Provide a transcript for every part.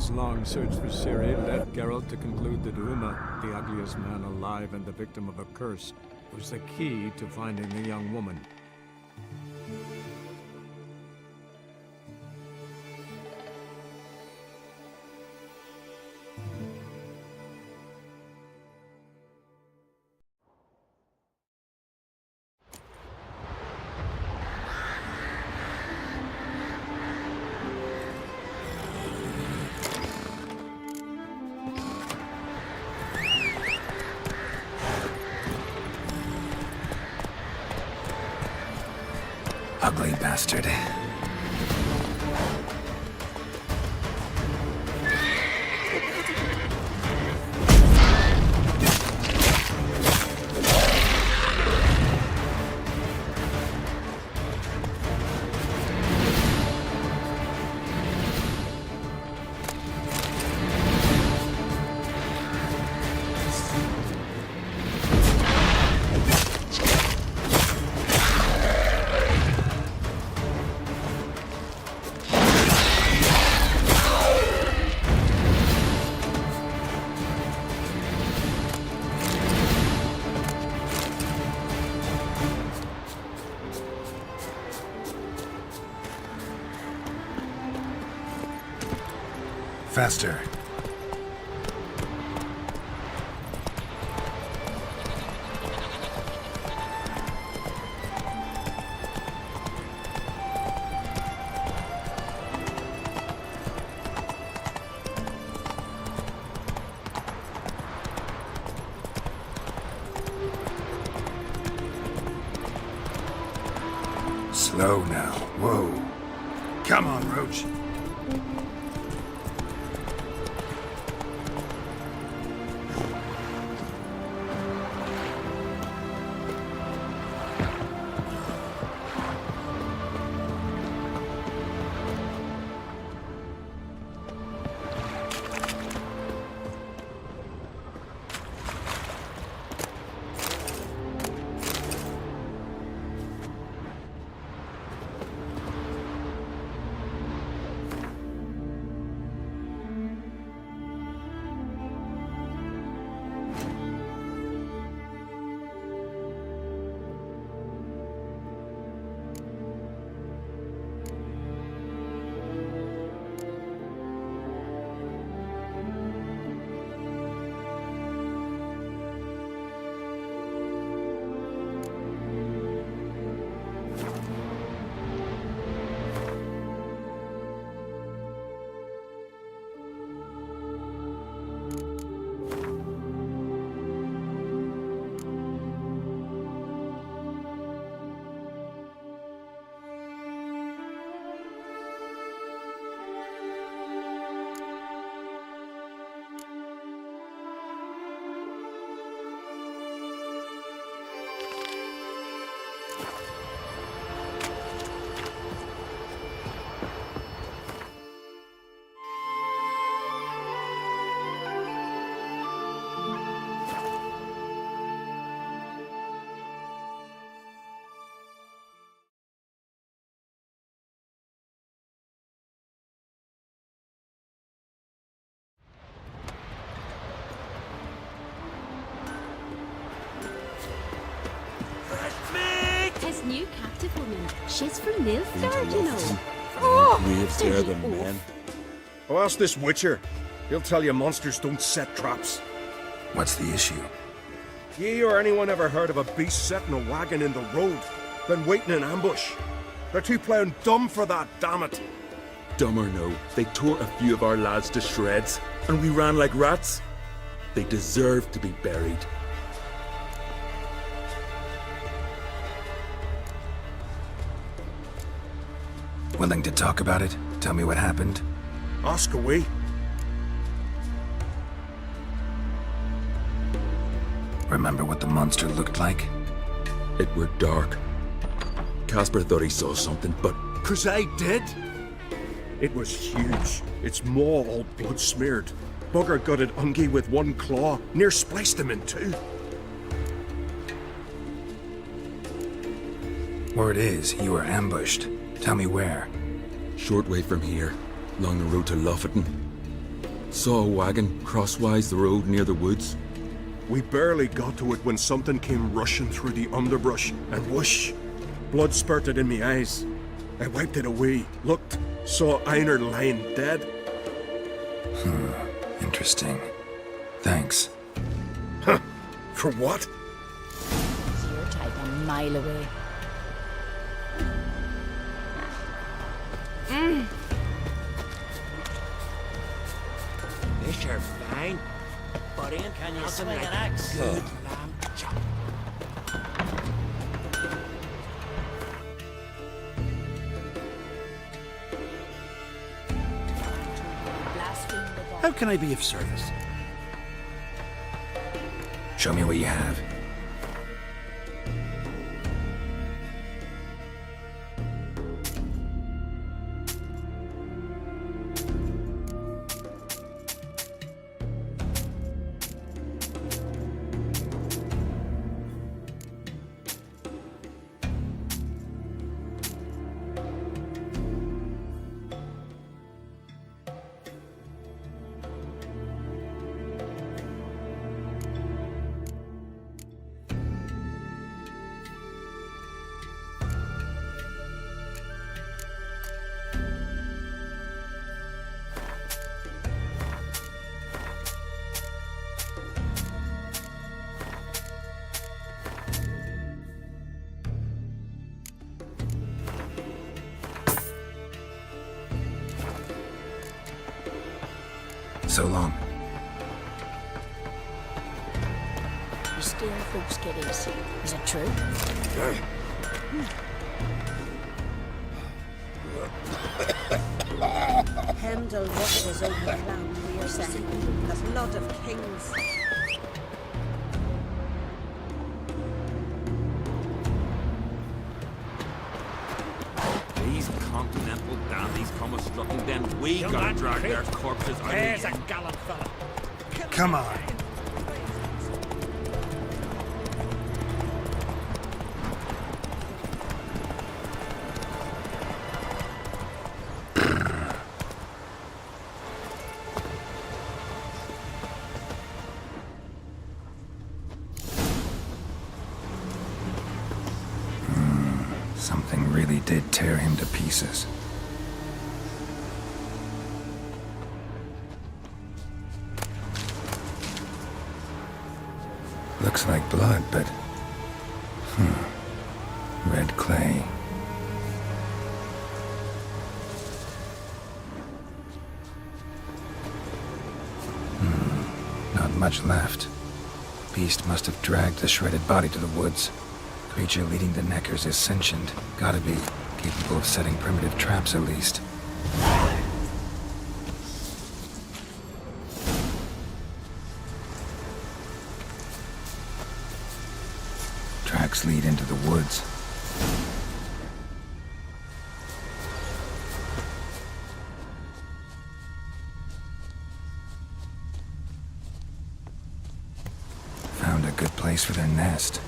His long search for Ciri led Geralt to conclude that Uma, the ugliest man alive and the victim of a curse, was the key to finding the young woman. Ugly bastard. Faster. Slow now. Whoa. Come on, Roach. New captive woman. She's from Novigrad, you know. Graves there than men. Oh, ask this Witcher. He'll tell you monsters don't set traps. What's the issue? Ye or anyone ever heard of a beast setting a wagon in the road, then waiting in ambush? They're too plough dumb for that, damn it. Dumb or no, they tore a few of our lads to shreds, and we ran like rats. They deserve to be buried. Willing to talk about it? Tell me what happened? Ask away. Remember what the monster looked like? It were dark. Casper thought he saw something, but... 'Cause I did. It was huge. Its maw all blood smeared. Bugger gutted Ungi with one claw, near spliced him in two. Word is, you were ambushed. Tell me where. Short way from here, along the road to Lofoten. Saw a wagon crosswise the road near the woods. We barely got to it when something came rushing through the underbrush, and whoosh! Blood spurted in me eyes. I wiped it away, looked, saw Einar lying dead. Interesting. Thanks. Huh? For what? It's your type a mile away. This are fine, but ain't can you swing an axe? Good lamb chop. How can I be of service? Show me what you have. So long. You steal folks' kiddies. Is it true? Heimdall watches over the land we are setting. The blood of kings. These continental dandies come a-strutting, then we gotta drag their corpses out There's of a gallant fella. Come on. Something really did tear him to pieces. Looks like blood, but... red clay. Not much left. Beast must have dragged the shredded body to the woods. Creature leading the Neckers is sentient. Gotta be capable of setting primitive traps at least. Tracks lead into the woods. Found a good place for their nest.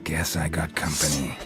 Guess I got company.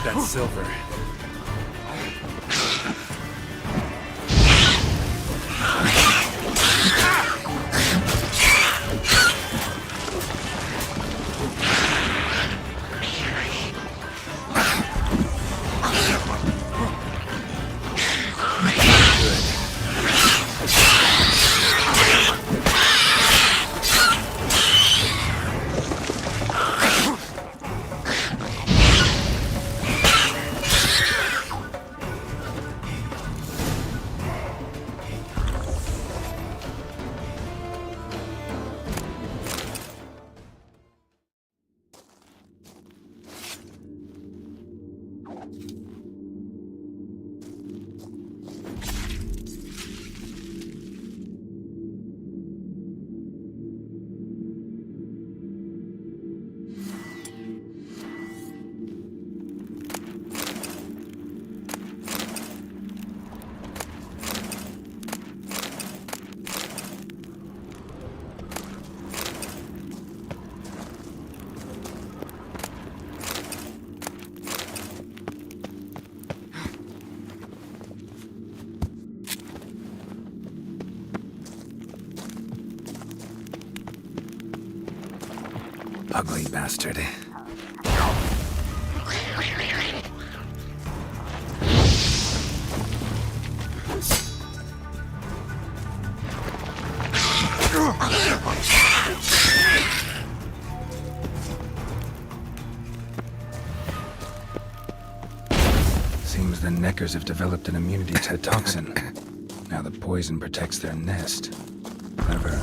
That silver. Ugly bastard. Seems the Neckers have developed an immunity to the toxin. Now the poison protects their nest. Clever.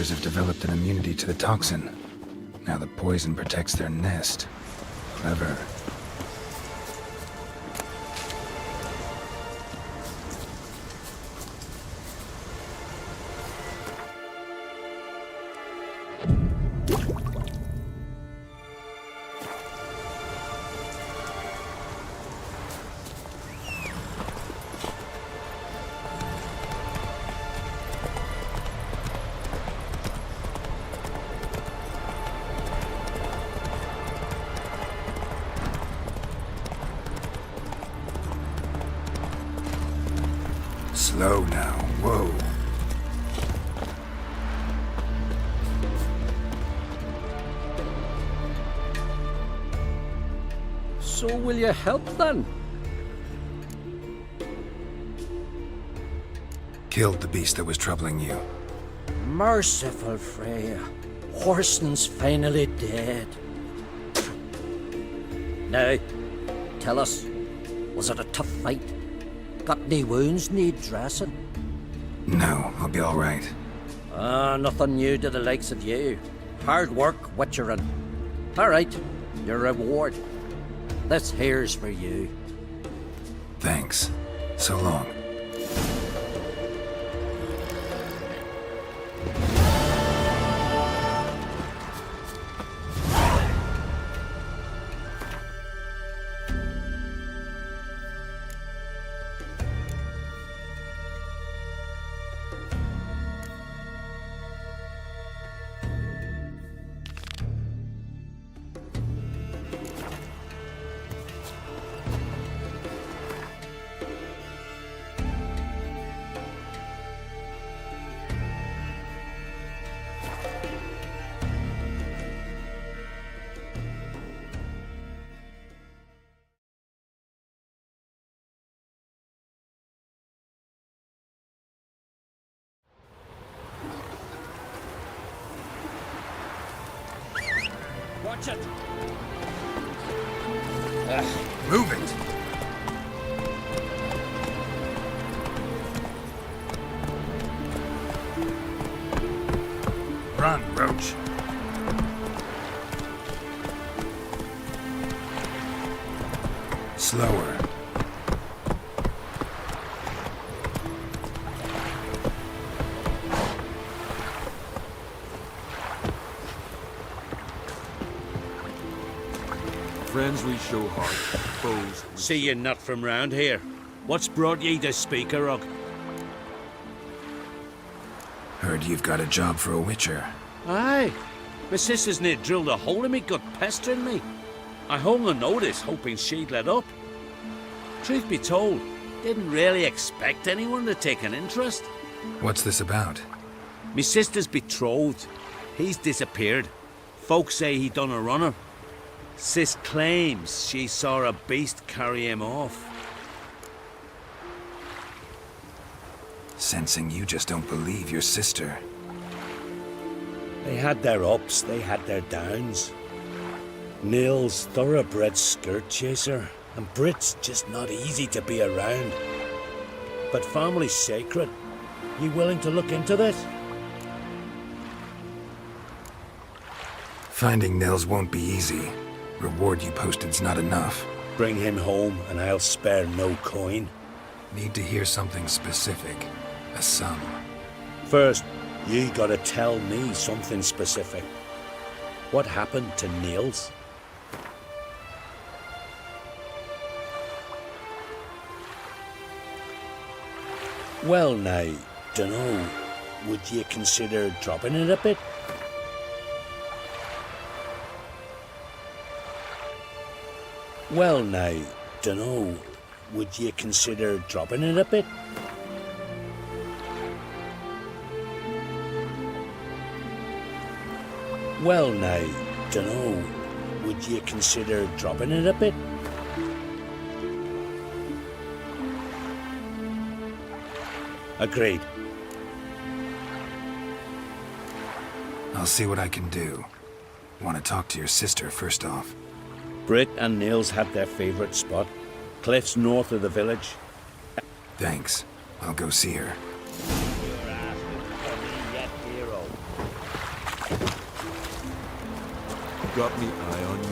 Have developed an immunity to the toxin. Now the poison protects their nest. Clever. Slow now. Whoa. So will you help then? Killed the beast that was troubling you. Merciful Freya. Horson's finally dead. Now, tell us, was it a tough fight? Got any wounds need dressing? No, I'll be all right. Nothing new to the likes of you. Hard work, witcherin'. All right, your reward. This here's for you. Thanks. So long. Watch it! Move it! Run, Roach. Slower. Friends we show heart, foes we See you not from round here. What's brought ye to Speakerog? Heard you've got a job for a witcher. Aye. My sister's near drilled a hole in me gut pestering me. I hung a notice hoping she'd let up. Truth be told, didn't really expect anyone to take an interest. What's this about? Me sister's betrothed. He's disappeared. Folks say he done a runner. Sis claims she saw a beast carry him off. Sensing you just don't believe your sister. They had their ups, they had their downs. Neil's thoroughbred skirt chaser, and Brit's just not easy to be around. But family's sacred. You willing to look into this? Finding Nils won't be easy. Reward you posted's not enough. Bring him home and I'll spare no coin. Need to hear something specific. A sum. First, you gotta tell me something specific. What happened to Niels? Well now, dunno, would you consider dropping it a bit? Well now, dunno, would you consider dropping it a bit? Well now, dunno, would you consider dropping it a bit? Agreed. I'll see what I can do. Want to talk to your sister first off. Brit and Nils had their favourite spot. Cliffs north of the village. Thanks. I'll go see her. You're asking for me yet, hero. got me eye on you.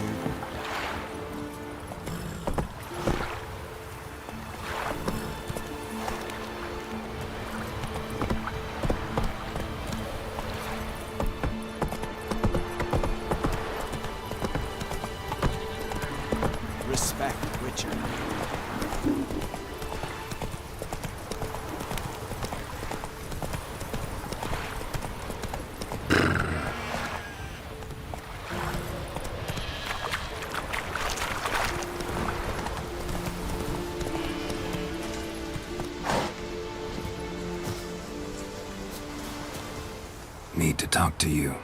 Respect, Witcher. Need to talk to you.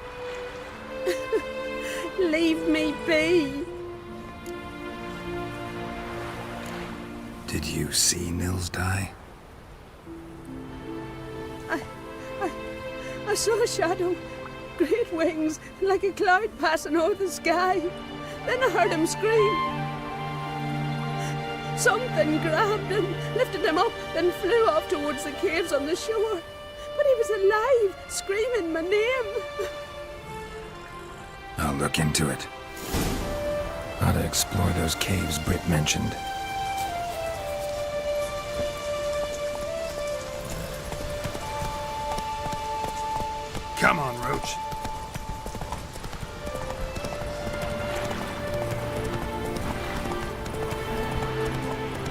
Leave me be. Did you see Nils die? I saw a shadow, great wings, like a cloud passing over the sky. Then I heard him scream. Something grabbed him, lifted him up, then flew off towards the caves on the shore. But he was alive, screaming my name. I'll look into it. Ought to explore those caves Britt mentioned. Come on, Roach.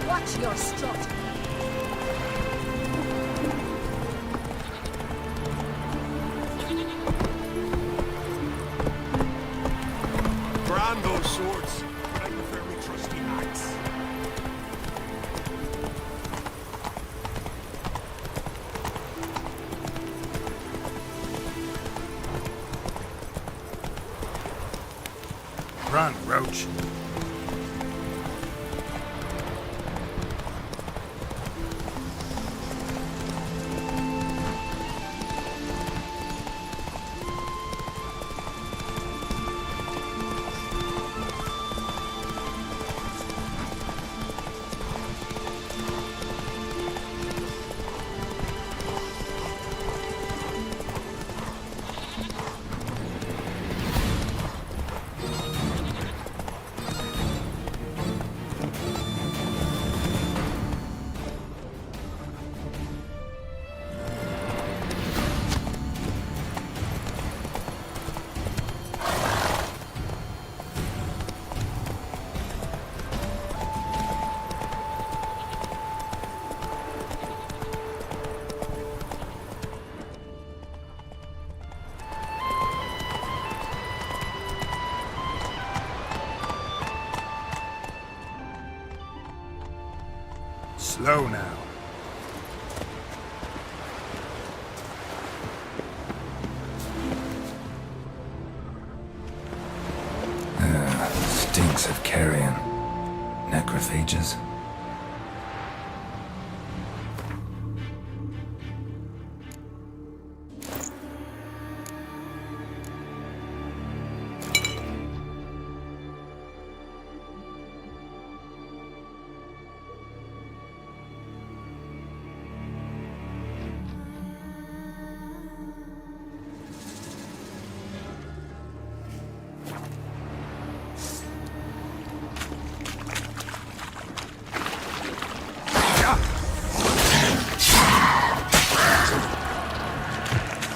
Watch your strut. Brand those swords, but I prefer me trusty axe. Run, Roach. Slow now. Stinks of carrion. Necrophages.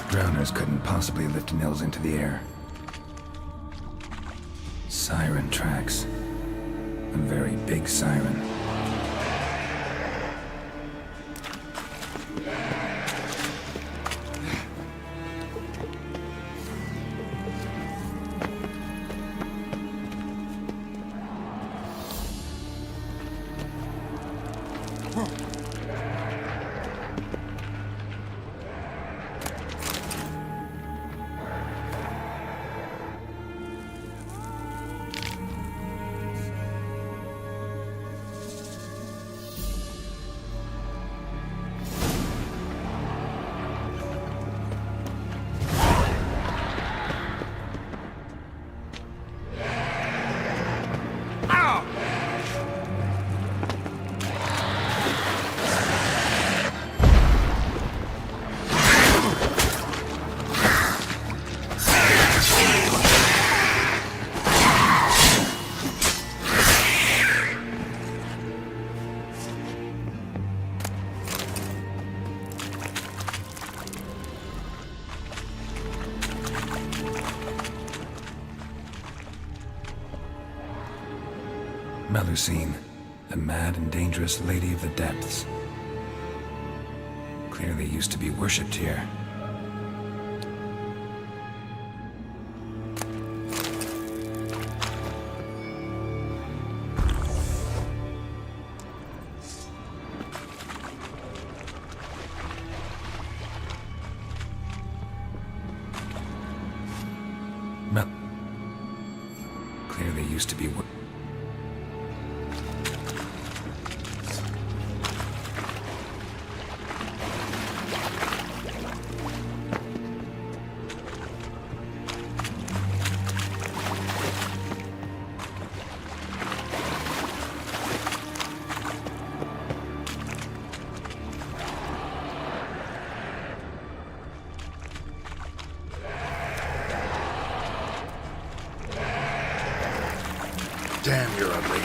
Drowners couldn't possibly lift Nils into the air. Siren tracks. A very big siren. Melusine, the mad and dangerous Lady of the Depths. Clearly used to be worshipped here. Clearly used to be Damn, you're ugly.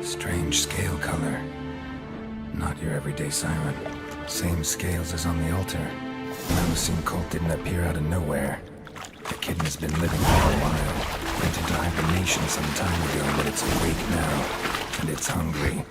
Strange scale color. Not your everyday siren. Same scales as on the altar. Malusine cult didn't appear out of nowhere. The kitten has been living for a while. Went into hibernation some time ago, but it's awake now. And it's hungry.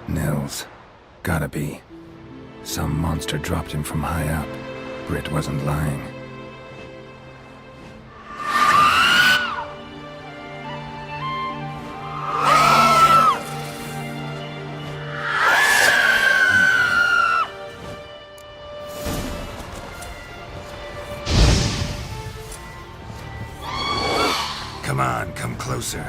Nils. Gotta be. Some monster dropped him from high up. Britt wasn't lying. Come on, come closer.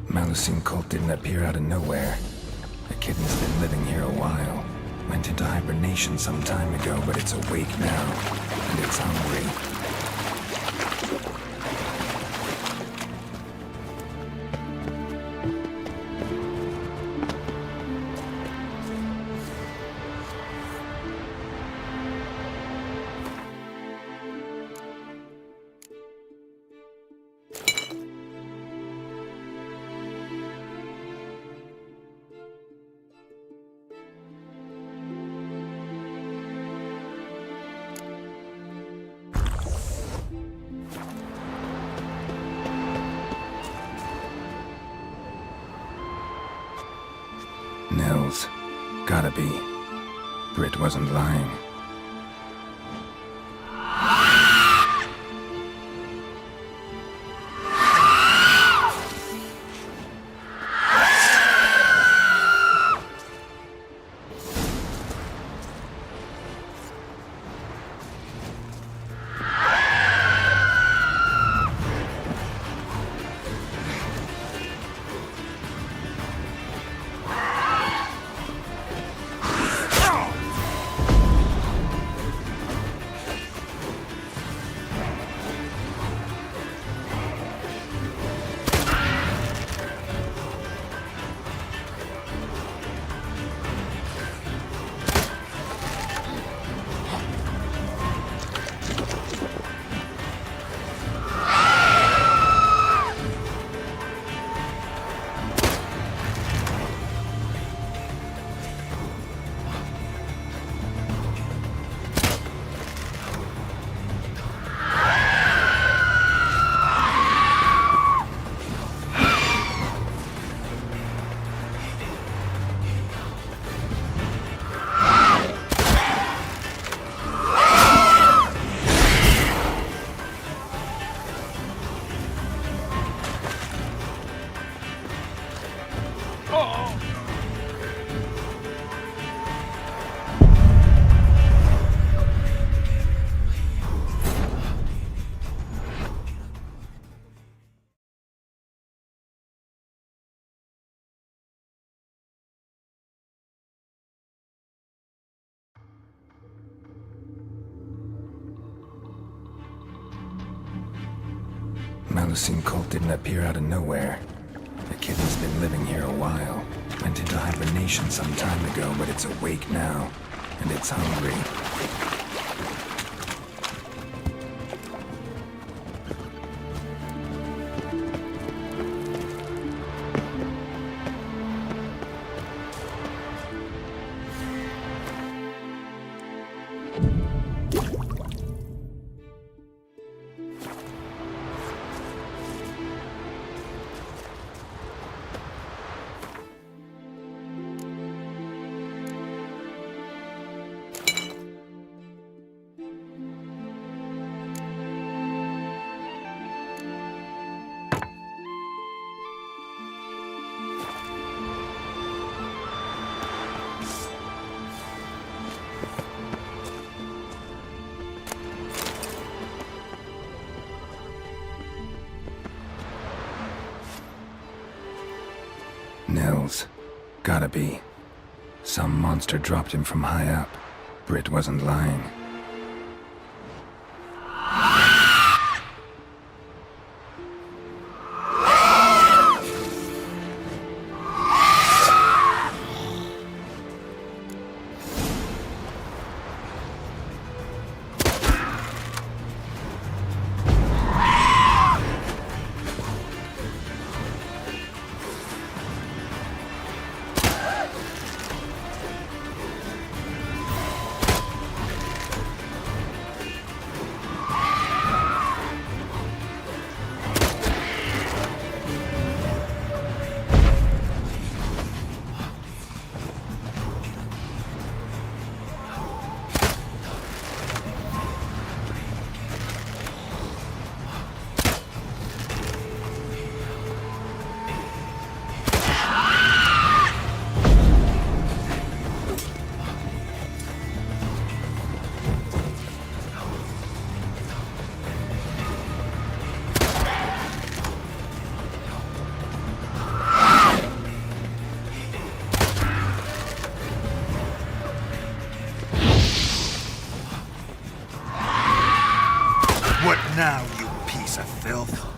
Malusine cult didn't appear out of nowhere. The kitten's been living here a while. Went into hibernation some time ago, but it's awake now. And it's hungry. Nils. Gotta be. Britt wasn't lying. Malusine cult didn't appear out of nowhere. The kitten's been living here a while. Went into hibernation some time ago, but it's awake now. And it's hungry. Nils. Gotta be. Some monster dropped him from high up. Britt wasn't lying. What now, you piece of filth?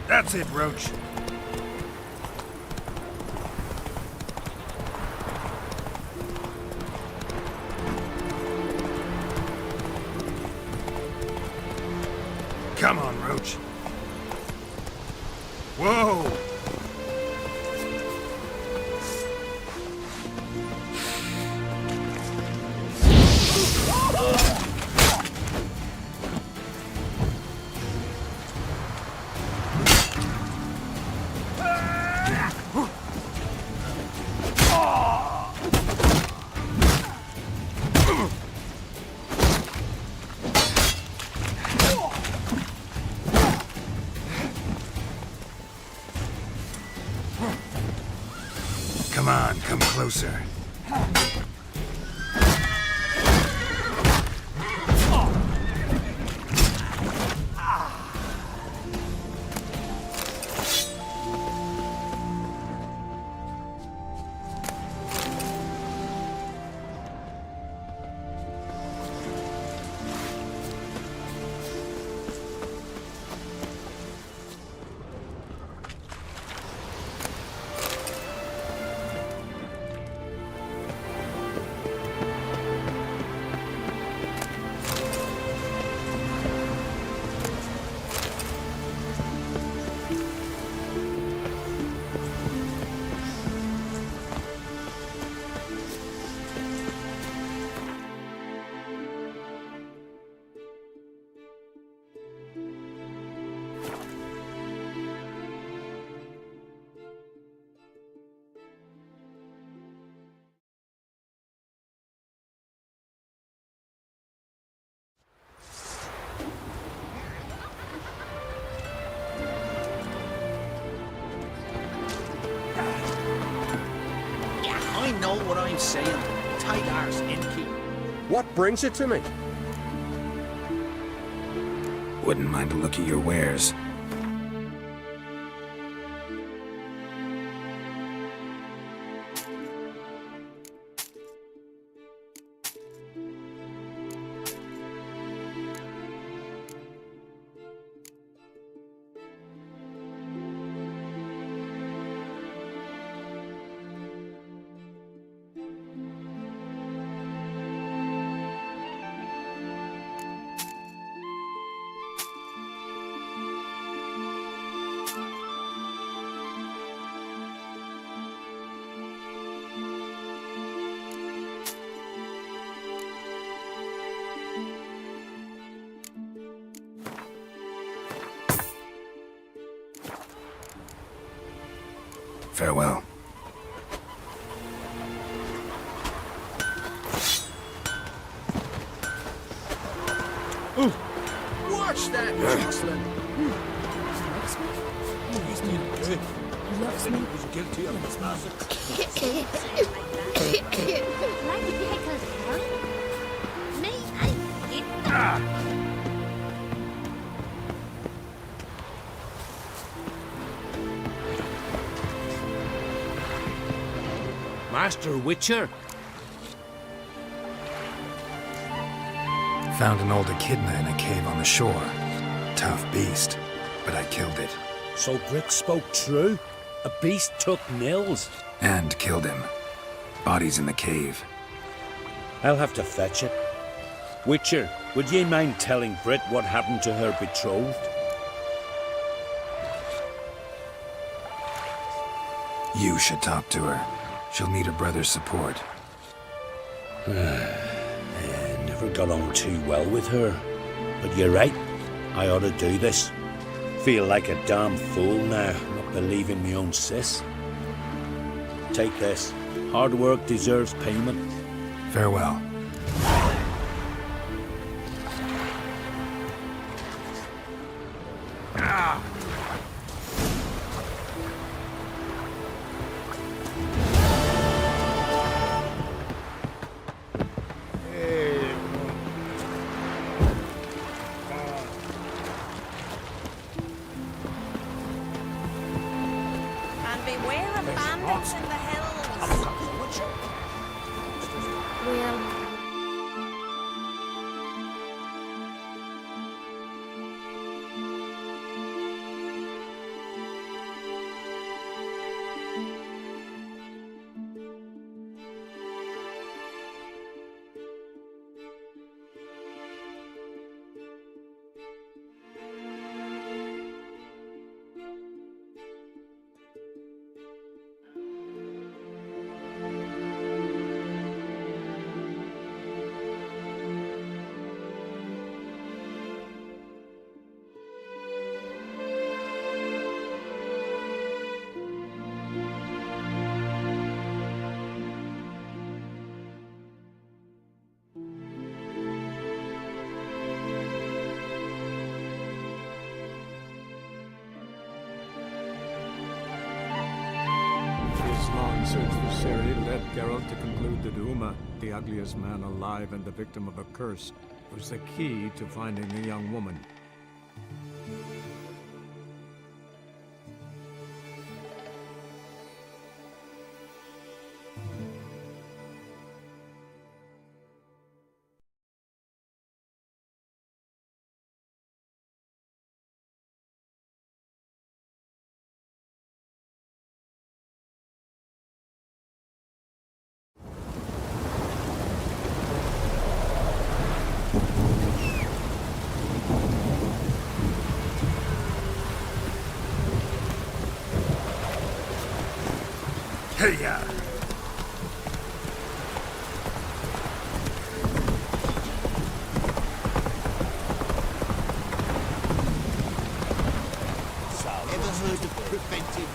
That's it, Roach. Come on, Roach. Whoa! Come on, come closer. I know what I'm saying. Tight arse, Inky. What brings it to me? Wouldn't mind a look at your wares. Farewell. Watch that, excellent. He loves me. Was guilty of this massacre. Like the pickled herring? Me, I eat Master Witcher? Found an old echidna in a cave on the shore. Tough beast, but I killed it. So Brick spoke true? A beast took Nils? And killed him. Body's in the cave. I'll have to fetch it. Witcher, would ye mind telling Brit what happened to her betrothed? You should talk to her. She'll need her brother's support. Never got on too well with her. But you're right. I ought to do this. Feel like a damn fool now, not believing me own sis. Take this. Hard work deserves payment. Farewell. And beware of bandits in the hills. Well, search for Ciri led Geralt to conclude that Uma, the ugliest man alive and the victim of a curse, was the key to finding the young woman. Hey-ya! Ever heard of preventive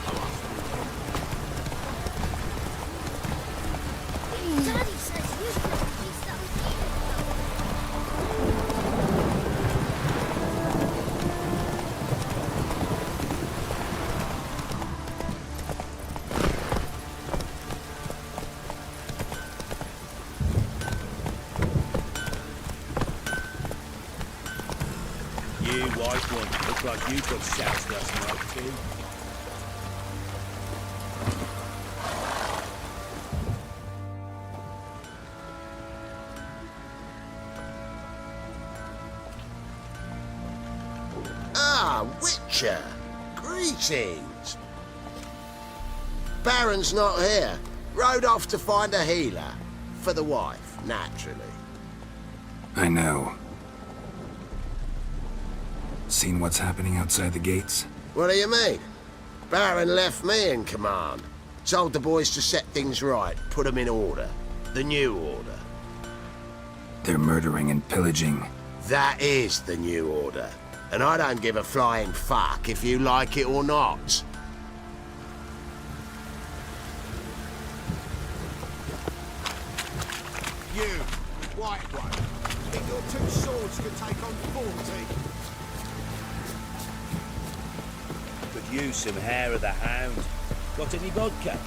Daddy says you can release that You white one, look like you got shouts last night too. Ah, Witcher! Greetings! Baron's not here. Rode off to find a healer. For the wife, naturally. I know. Seen what's happening outside the gates? What do you mean? Baron left me in command. Told the boys to set things right, put them in order. The new order. They're murdering and pillaging. That is the new order. And I don't give a flying fuck if you like it or not. You, white one. Think your two swords could take on 40? Could use some hair of the hound. Got any vodka?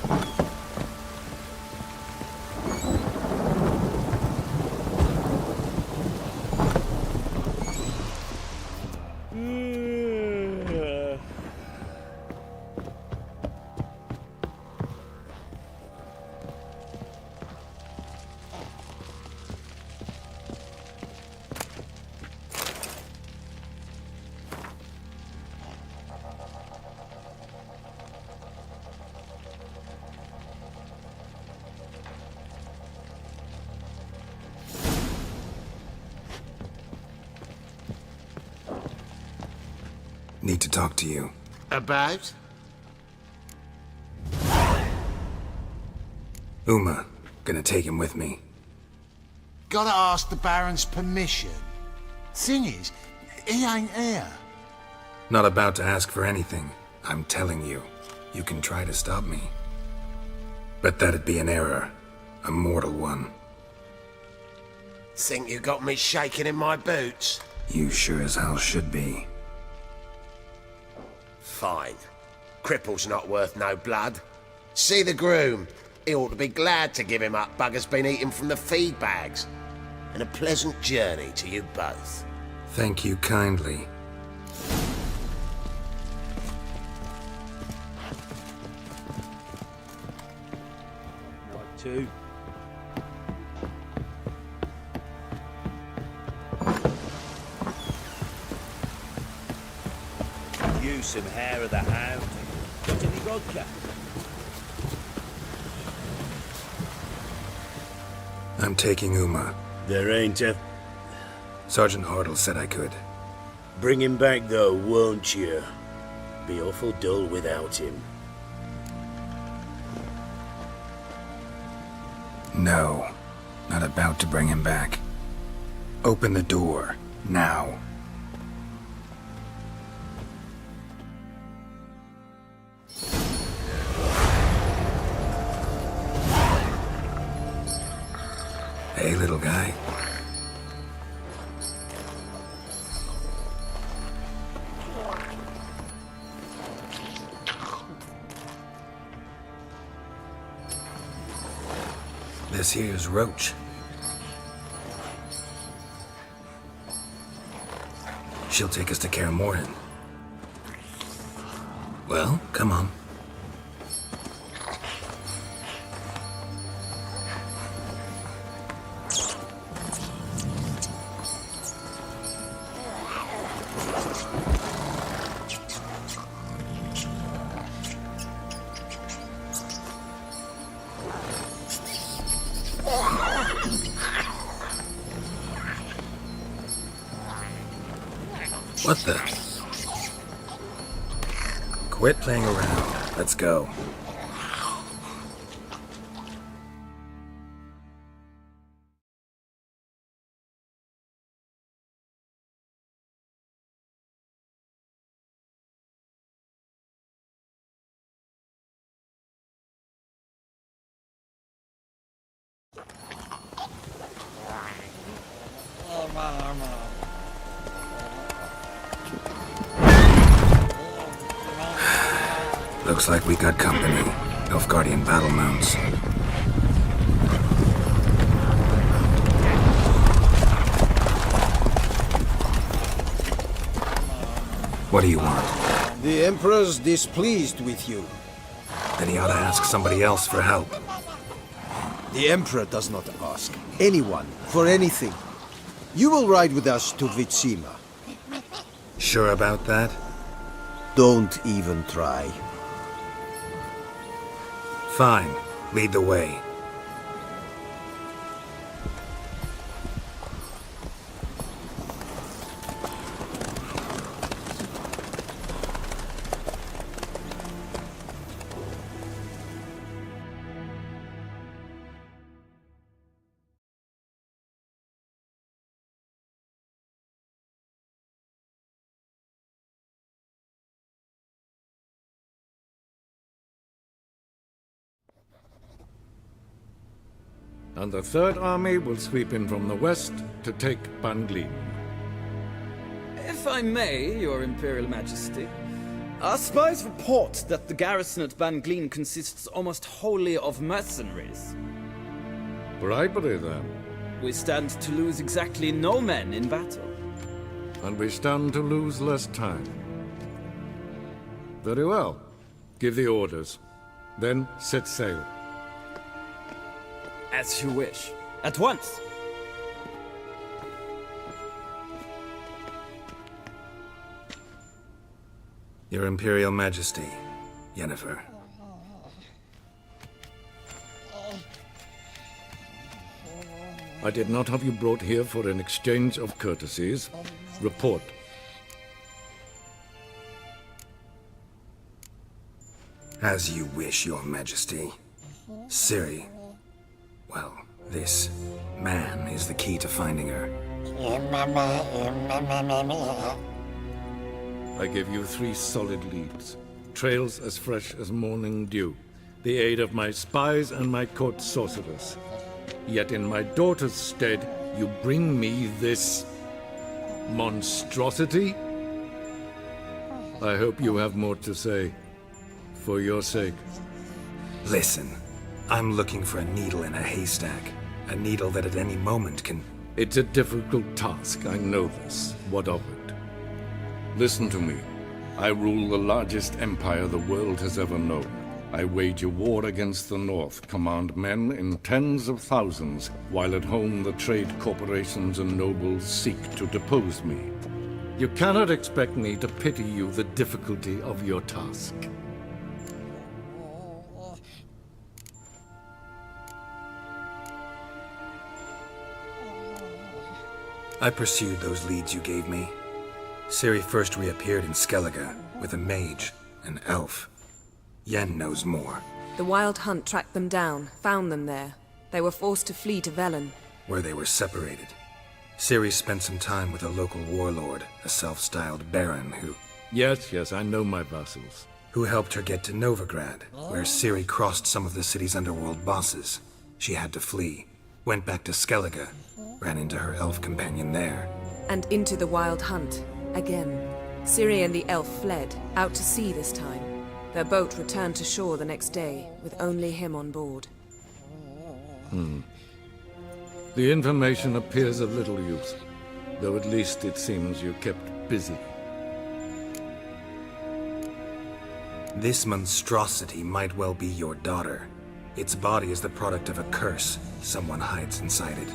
Need to talk to you. About? Uma, gonna take him with me. Gotta ask the Baron's permission. Thing is, he ain't here. Not about to ask for anything. I'm telling you. You can try to stop me. But that'd be an error. A mortal one. Think you got me shaking in my boots? You sure as hell should be. Fine. Cripple's not worth no blood. See the groom. He ought to be glad to give him up. Bugger's been eating from the feed bags. And a pleasant journey to you both. Thank you kindly. Night too. Use some hair of the hound. Got any vodka? I'm taking Uma. There ain't a... Sergeant Hartle said I could. Bring him back though, won't you? Be awful dull without him. No. Not about to bring him back. Open the door. Now. Hey, little guy. This here's Roach. She'll take us to Kaer Morhen. Well, come on. What the? Quit playing around. Let's go. Looks like we got company. Nilfgaardian battle mounts. What do you want? The Emperor's displeased with you. Then he ought to ask somebody else for help. The Emperor does not ask anyone for anything. You will ride with us to Vitsima. Sure about that? Don't even try. Fine. Lead the way. And the Third Army will sweep in from the west to take Banglin. If I may, Your Imperial Majesty, our spies report that the garrison at Banglin consists almost wholly of mercenaries. Bribery, then. We stand to lose exactly no men in battle. And we stand to lose less time. Very well. Give the orders. Then set sail. As you wish. At once! Your Imperial Majesty, Yennefer. I did not have you brought here for an exchange of courtesies. Report. As you wish, Your Majesty. Ciri. Well, this man is the key to finding her. I give you 3 solid leads. Trails as fresh as morning dew. The aid of my spies and my court sorcerers. Yet in my daughter's stead, you bring me this monstrosity? I hope you have more to say. For your sake. Listen. I'm looking for a needle in a haystack. A needle that at any moment can... It's a difficult task, I know this. What of it? Listen to me. I rule the largest empire the world has ever known. I wage a war against the North, command men in tens of thousands, while at home the trade corporations and nobles seek to depose me. You cannot expect me to pity you the difficulty of your task. I pursued those leads you gave me. Ciri first reappeared in Skellige with a mage, an elf. Yen knows more. The Wild Hunt tracked them down, found them there. They were forced to flee to Velen. Where they were separated. Ciri spent some time with a local warlord, a self-styled baron who... Yes, I know my vassals. Who helped her get to Novigrad, where Ciri crossed some of the city's underworld bosses. She had to flee. Went back to Skellige. Ran into her elf companion there. And into the Wild Hunt, again. Ciri and the elf fled, out to sea this time. Their boat returned to shore the next day, with only him on board. The information appears of little use, though at least it seems you kept busy. This monstrosity might well be your daughter. Its body is the product of a curse. Someone hides inside it.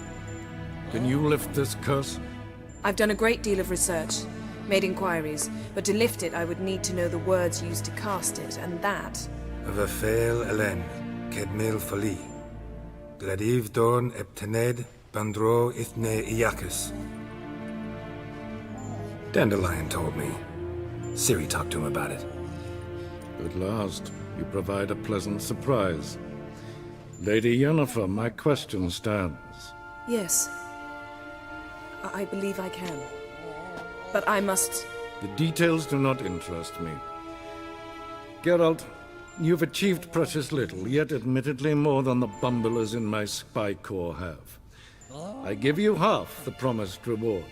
Can you lift this curse? I've done a great deal of research, made inquiries, but to lift it I would need to know the words used to cast it, and that... Velen, Kedmil Fali. Gladiv Dorn Eptened Bandro Ithne Iacus. Dandelion told me. Ciri talked to him about it. At last, you provide a pleasant surprise. Lady Yennefer, my question stands. Yes. I believe I can. But I must... The details do not interest me. Geralt, you've achieved precious little, yet admittedly more than the bumblers in my spy corps have. I give you half the promised reward.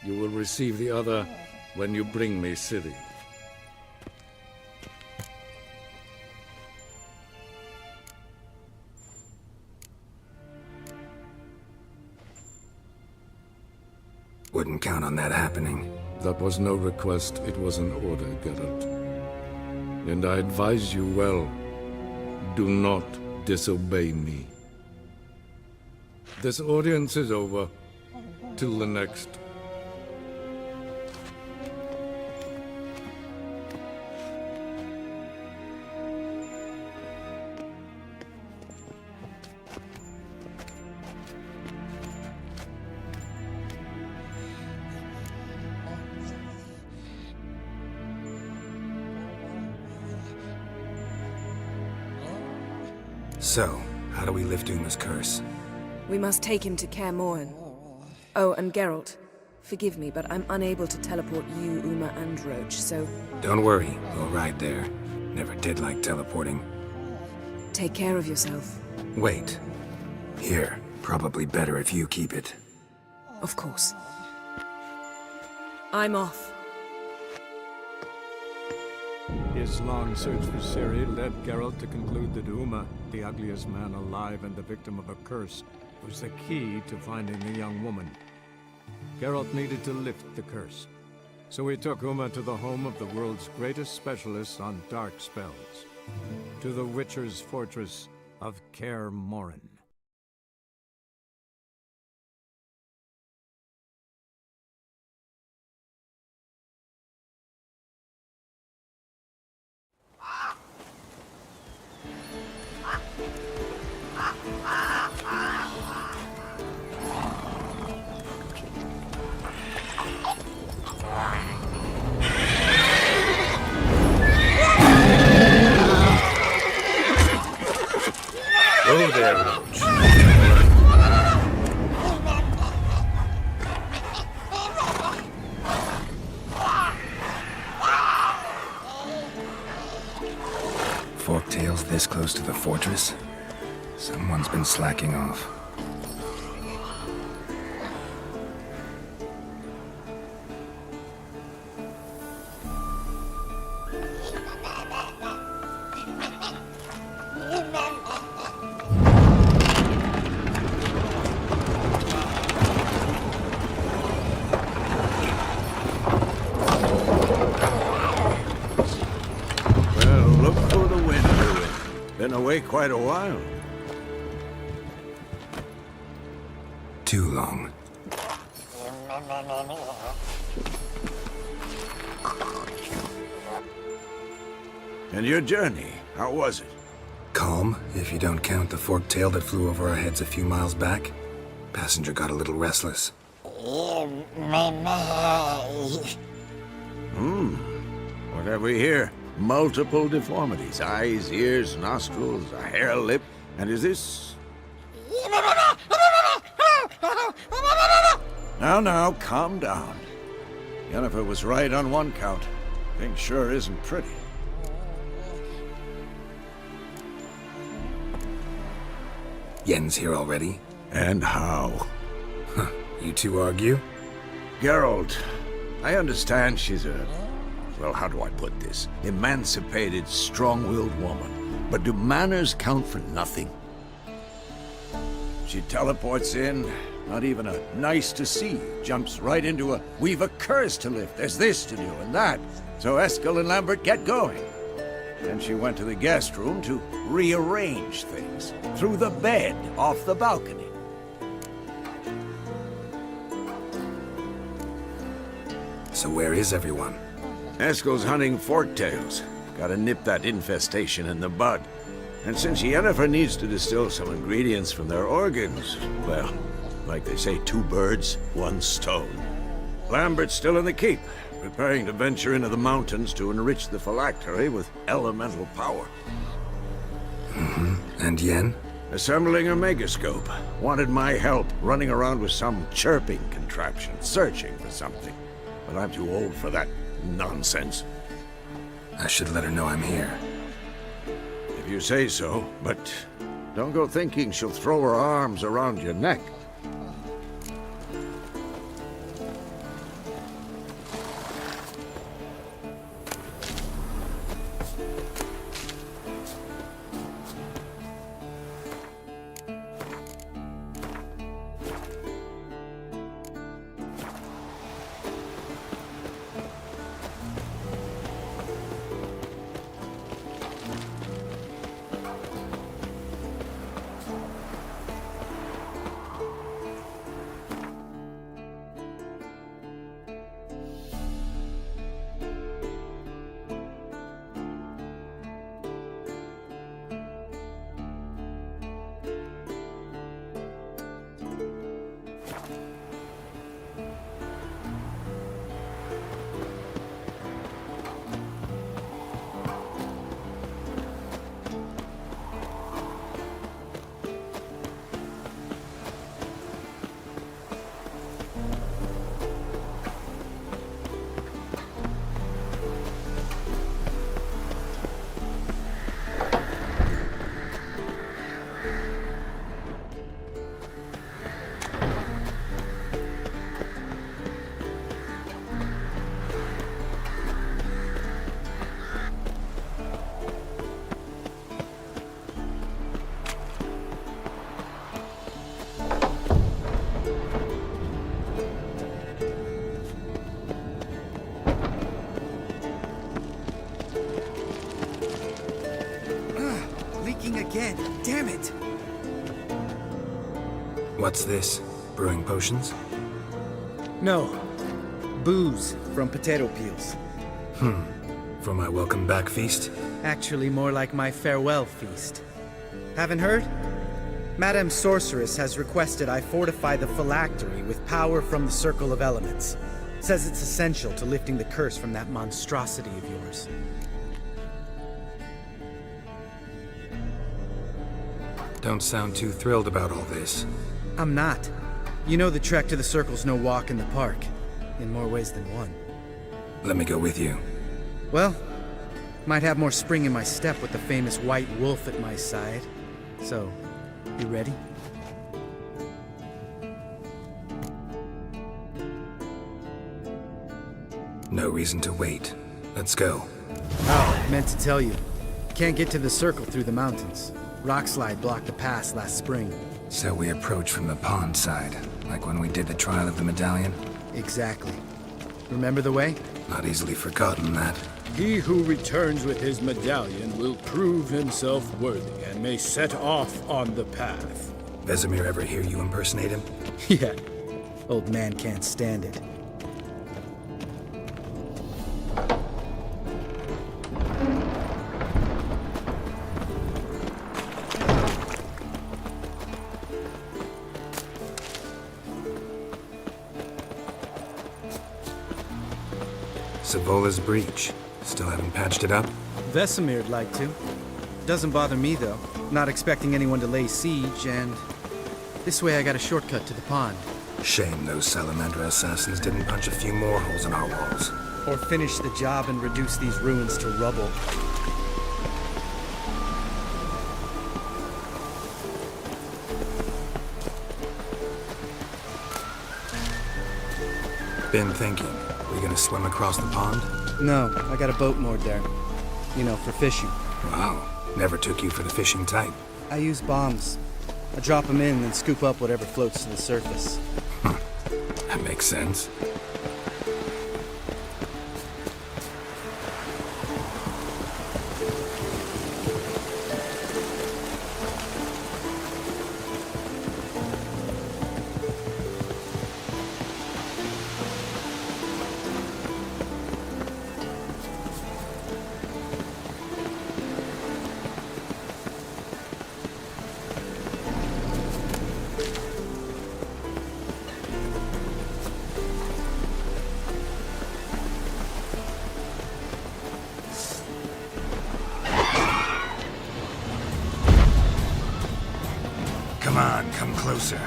You will receive the other when you bring me Ciri. Wouldn't count on that happening. That was no request, it was an order, Geralt. And I advise you well, do not disobey me. This audience is over. Till the next. So, how do we lift Uma's curse? We must take him to Kaer Morhen. Oh, and Geralt, forgive me, but I'm unable to teleport you, Uma, and Roach, so... Don't worry, we'll ride there. Never did like teleporting. Take care of yourself. Wait. Here, probably better if you keep it. Of course. I'm off. His long search for Ciri led Geralt to conclude that Uma, the ugliest man alive and the victim of a curse, was the key to finding the young woman. Geralt needed to lift the curse, so he took Uma to the home of the world's greatest specialist on dark spells, to the Witcher's fortress of Kaer Morhen. Oh there, Roach. Forktails this close to the fortress? Someone's been slacking off. Been away quite a while. Too long. And your journey, how was it? Calm, if you don't count the forktail that flew over our heads a few miles back. Passenger got a little restless. What have we here? Multiple deformities. Eyes, ears, nostrils, a hair lip. And is this... Now, calm down. Yennefer was right on one count. Thing sure isn't pretty. Yen's here already? And how? You two argue? Geralt, I understand she's a... Well, how do I put this? Emancipated, strong-willed woman. But do manners count for nothing? She teleports in, not even a nice to see you, jumps right into a we've a curse to lift, there's this to do and that. So Eskel and Lambert get going. Then she went to the guest room to rearrange things. Threw the bed off the balcony. So where is everyone? Eskel's hunting forktails. Gotta nip that infestation in the bud. And since Yennefer needs to distill some ingredients from their organs, well, like they say, 2 birds, 1 stone. Lambert's still in the keep, preparing to venture into the mountains to enrich the phylactery with elemental power. And Yen? Assembling a megascope. Wanted my help running around with some chirping contraption, searching for something. But I'm too old for that nonsense. I should let her know I'm here. If you say so, but don't go thinking she'll throw her arms around your neck. Again, damn it! What's this? Brewing potions? No. Booze from potato peels. For my welcome back feast? Actually, more like my farewell feast. Haven't heard? Madame Sorceress has requested I fortify the phylactery with power from the Circle of Elements. Says it's essential to lifting the curse from that monstrosity of yours. Don't sound too thrilled about all this. I'm not. You know the trek to the Circle's no walk in the park. In more ways than one. Let me go with you. Well, might have more spring in my step with the famous white wolf at my side. So, you ready? No reason to wait. Let's go. Oh, meant to tell you. Can't get to the Circle through the mountains. Rockslide blocked the pass last spring. So we approach from the pond side, like when we did the trial of the medallion? Exactly. Remember the way? Not easily forgotten, that. He who returns with his medallion will prove himself worthy and may set off on the path. Vesemir ever hear you impersonate him? Yeah. Old man can't stand it. Savola's breach. Still haven't patched it up? Vesemir'd like to. Doesn't bother me, though. Not expecting anyone to lay siege, and... this way I got a shortcut to the pond. Shame those Salamander assassins didn't punch a few more holes in our walls. Or finish the job and reduce these ruins to rubble. Been thinking. We gonna swim across the pond? No, I got a boat moored there. You know, for fishing. Wow. Never took you for the fishing type. I use bombs. I drop them in, then scoop up whatever floats to the surface. That makes sense. Come on, come closer.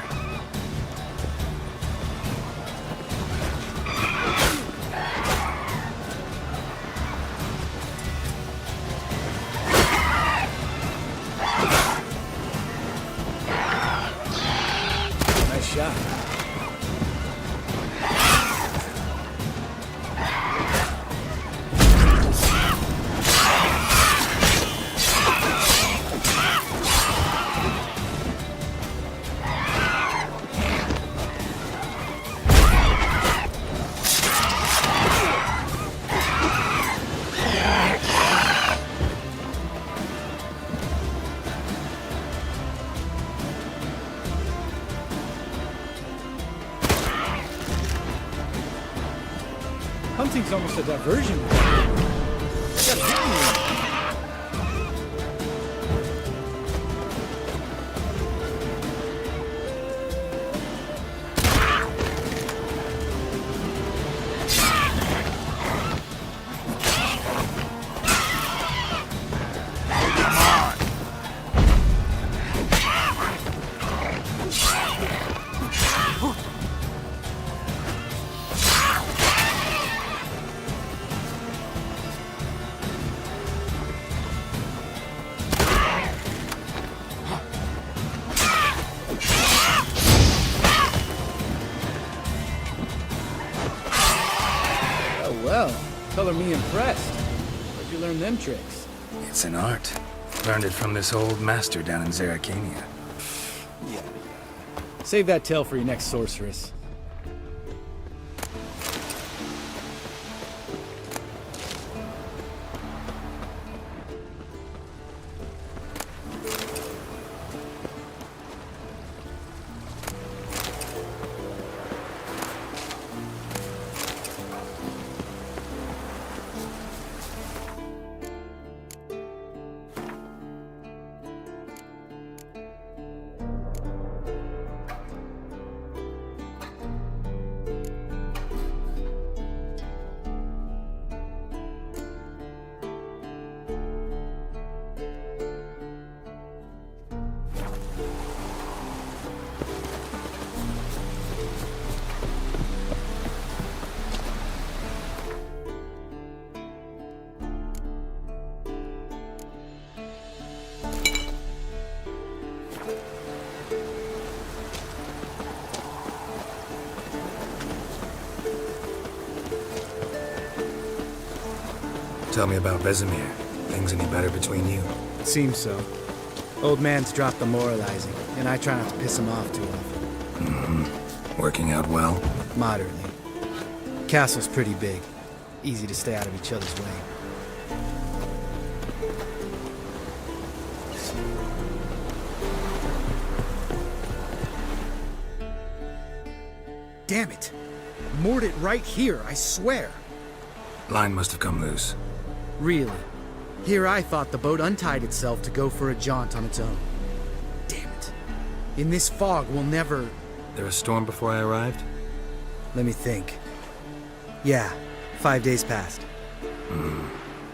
Nice shot. Hunting's almost a diversion. Well, color me impressed. Where'd you learn them tricks? It's an art. Learned it from this old master down in Zerrikania. Yeah. Save that tale for your next sorceress. Tell me about Vesemir. Things any better between you? It seems so. Old man's dropped the moralizing, and I try not to piss him off too often. Mm-hmm. Working out well? Moderately. Castle's pretty big. Easy to stay out of each other's way. Damn it! Moored it right here, I swear! Line must have come loose. Really? Here I thought the boat untied itself to go for a jaunt on its own. Damn it. In this fog, we'll never... There a storm before I arrived? Let me think. Yeah, 5 days passed.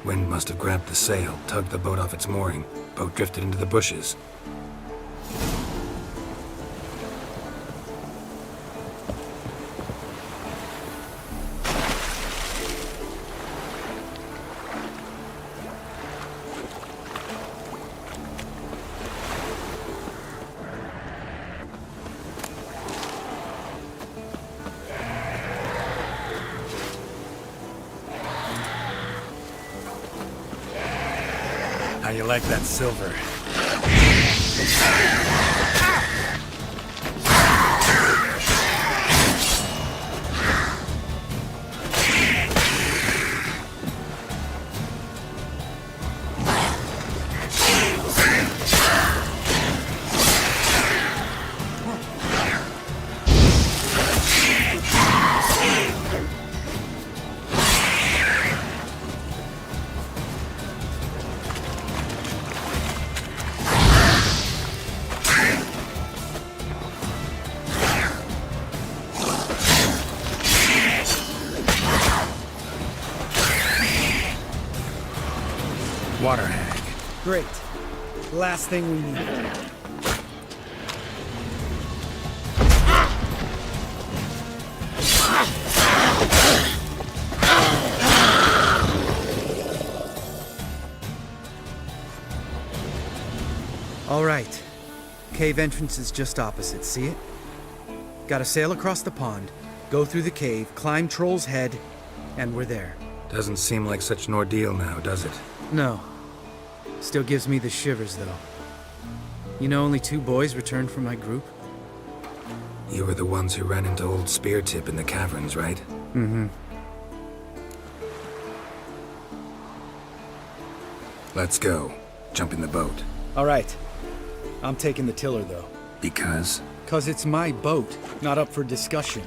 Wind must have grabbed the sail, tugged the boat off its mooring. Boat drifted into the bushes. How you like that silver? Great. Last thing we need. All right. Cave entrance is just opposite, see it? Gotta sail across the pond, go through the cave, climb Troll's Head, and we're there. Doesn't seem like such an ordeal now, does it? No. Still gives me the shivers, though. You know only 2 boys returned from my group? You were the ones who ran into old Speartip in the caverns, right? Mm-hmm. Let's go. Jump in the boat. All right. I'm taking the tiller, though. Because? 'Cause it's my boat, not up for discussion.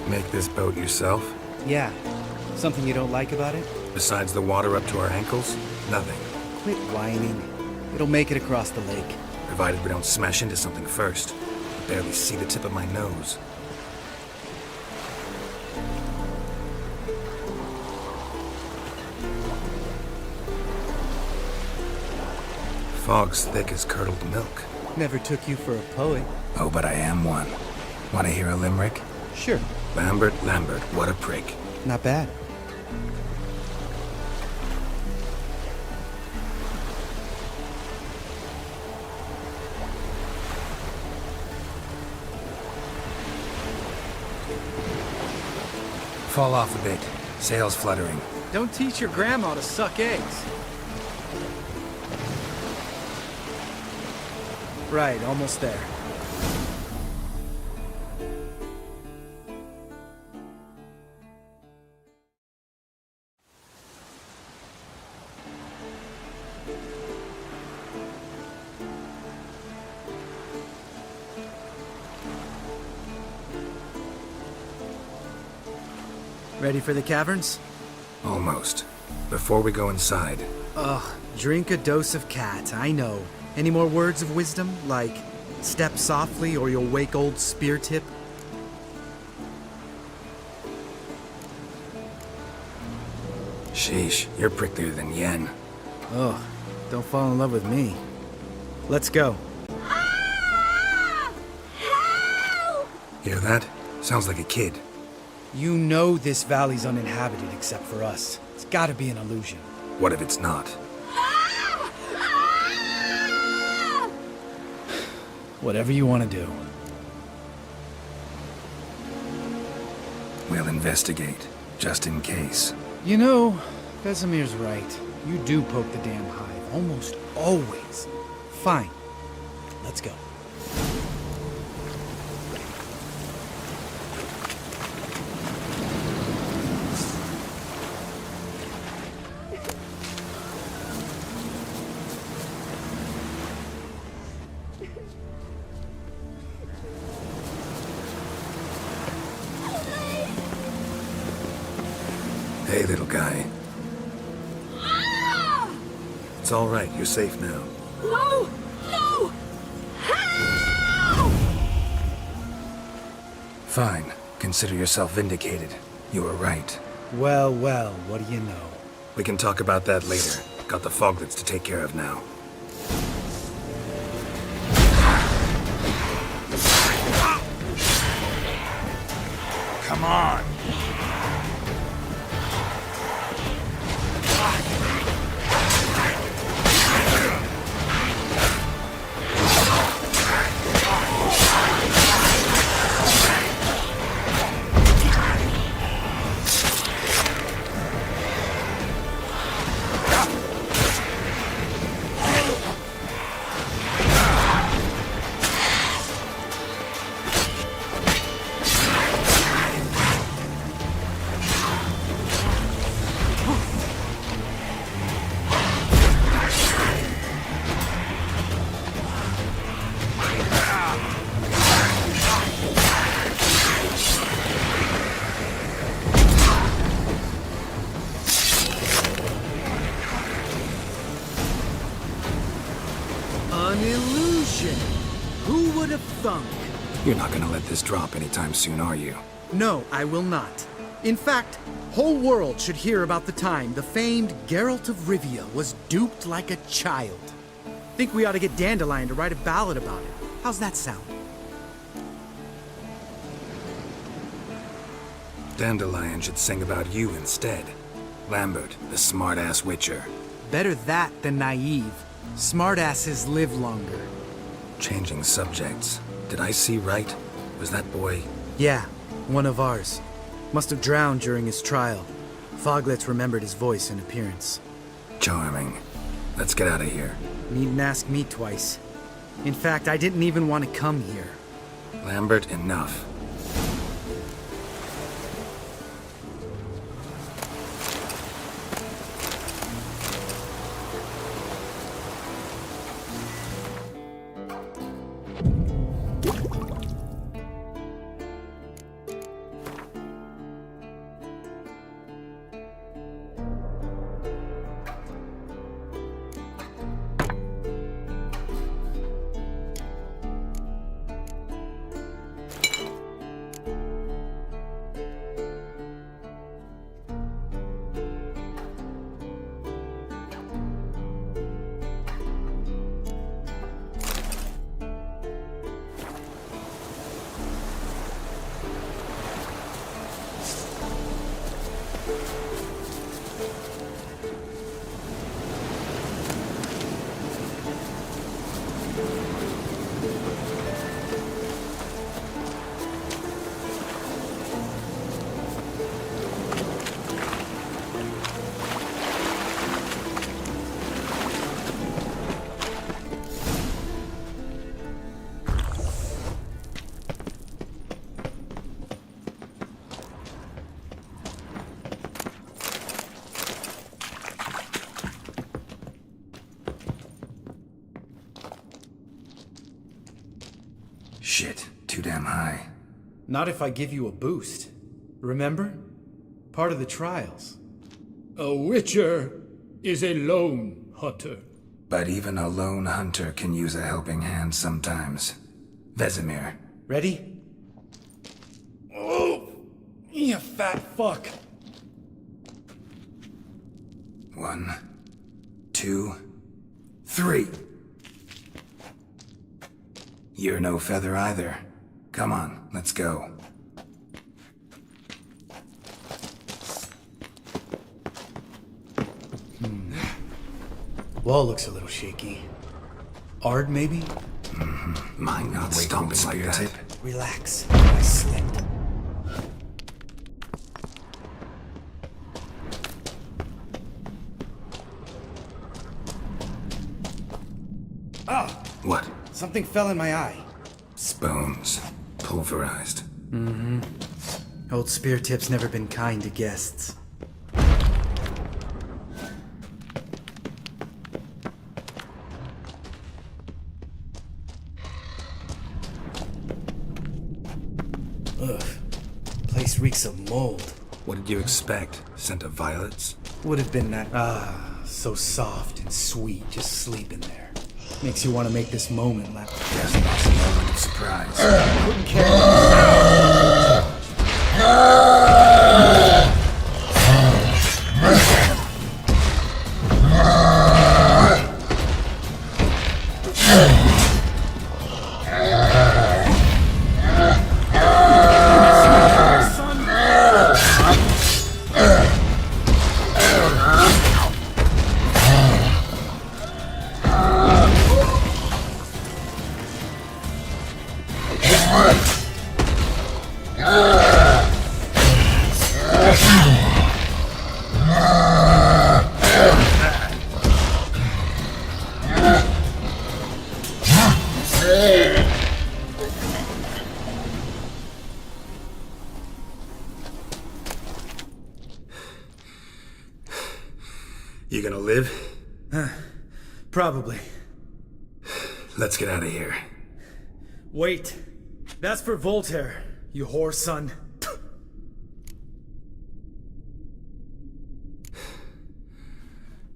Make this boat yourself? Yeah. Something you don't like about it? Besides the water up to our ankles? Nothing. Quit whining. It'll make it across the lake. Provided we don't smash into something first. I barely see the tip of my nose. Fog's thick as curdled milk. Never took you for a poet. Oh, but I am one. Want to hear a limerick? Sure. Lambert, what a prick. Not bad. Fall off a bit. Sails fluttering. Don't teach your grandma to suck eggs. Right, almost there. Ready for the caverns? Almost. Before we go inside. Ugh, drink a dose of cat, I know. Any more words of wisdom, like step softly or you'll wake old Speartip? Sheesh, you're pricklier than Yen. Ugh, don't fall in love with me. Let's go. Hear that? Sounds like a kid. You know this valley's uninhabited except for us. It's gotta be an illusion. What if it's not? Whatever you want to do. We'll investigate, just in case. You know, Vesemir's right. You do poke the damn hive, almost always. Fine. Let's go. Hey, little guy. It's all right. You're safe now. No! No! Help! Fine. Consider yourself vindicated. You were right. Well, well, what do you know? We can talk about that later. Got the foglets to take care of now. Come on! An illusion! Who would have thunk? You're not gonna let this drop anytime soon, are you? No, I will not. In fact, whole world should hear about the time the famed Geralt of Rivia was duped like a child. Think we ought to get Dandelion to write a ballad about it. How's that sound? Dandelion should sing about you instead. Lambert, the smart-ass witcher. Better that than naive. Smartasses live longer. Changing subjects. Did I see right? Was that boy... Yeah, one of ours. Must have drowned during his trial. Foglets remembered his voice and appearance. Charming. Let's get out of here. Needn't ask me twice. In fact, I didn't even want to come here. Lambert, enough. Shit, too damn high. Not if I give you a boost. Remember? Part of the trials. A witcher is a lone hunter. But even a lone hunter can use a helping hand sometimes. Vesemir. Ready? Oh! You fat fuck! 1, 2, 3. You're no feather either. Come on, let's go. Wall looks a little shaky. Ard, maybe? Mine not stomping like that. Relax. I slipped. Ah! What? Something fell in my eye. Spoons. Pulverized. Old spear tip's never been kind to guests. Ugh. Place reeks of mold. What did you expect? Scent of violets? Would have been that. So soft and sweet, just sleeping there. Makes you want to make this moment last. Yes, that's a moment of surprise. Couldn't care. You gonna live? Probably. Let's get out of here. Wait. That's for Voltaire, you whore son.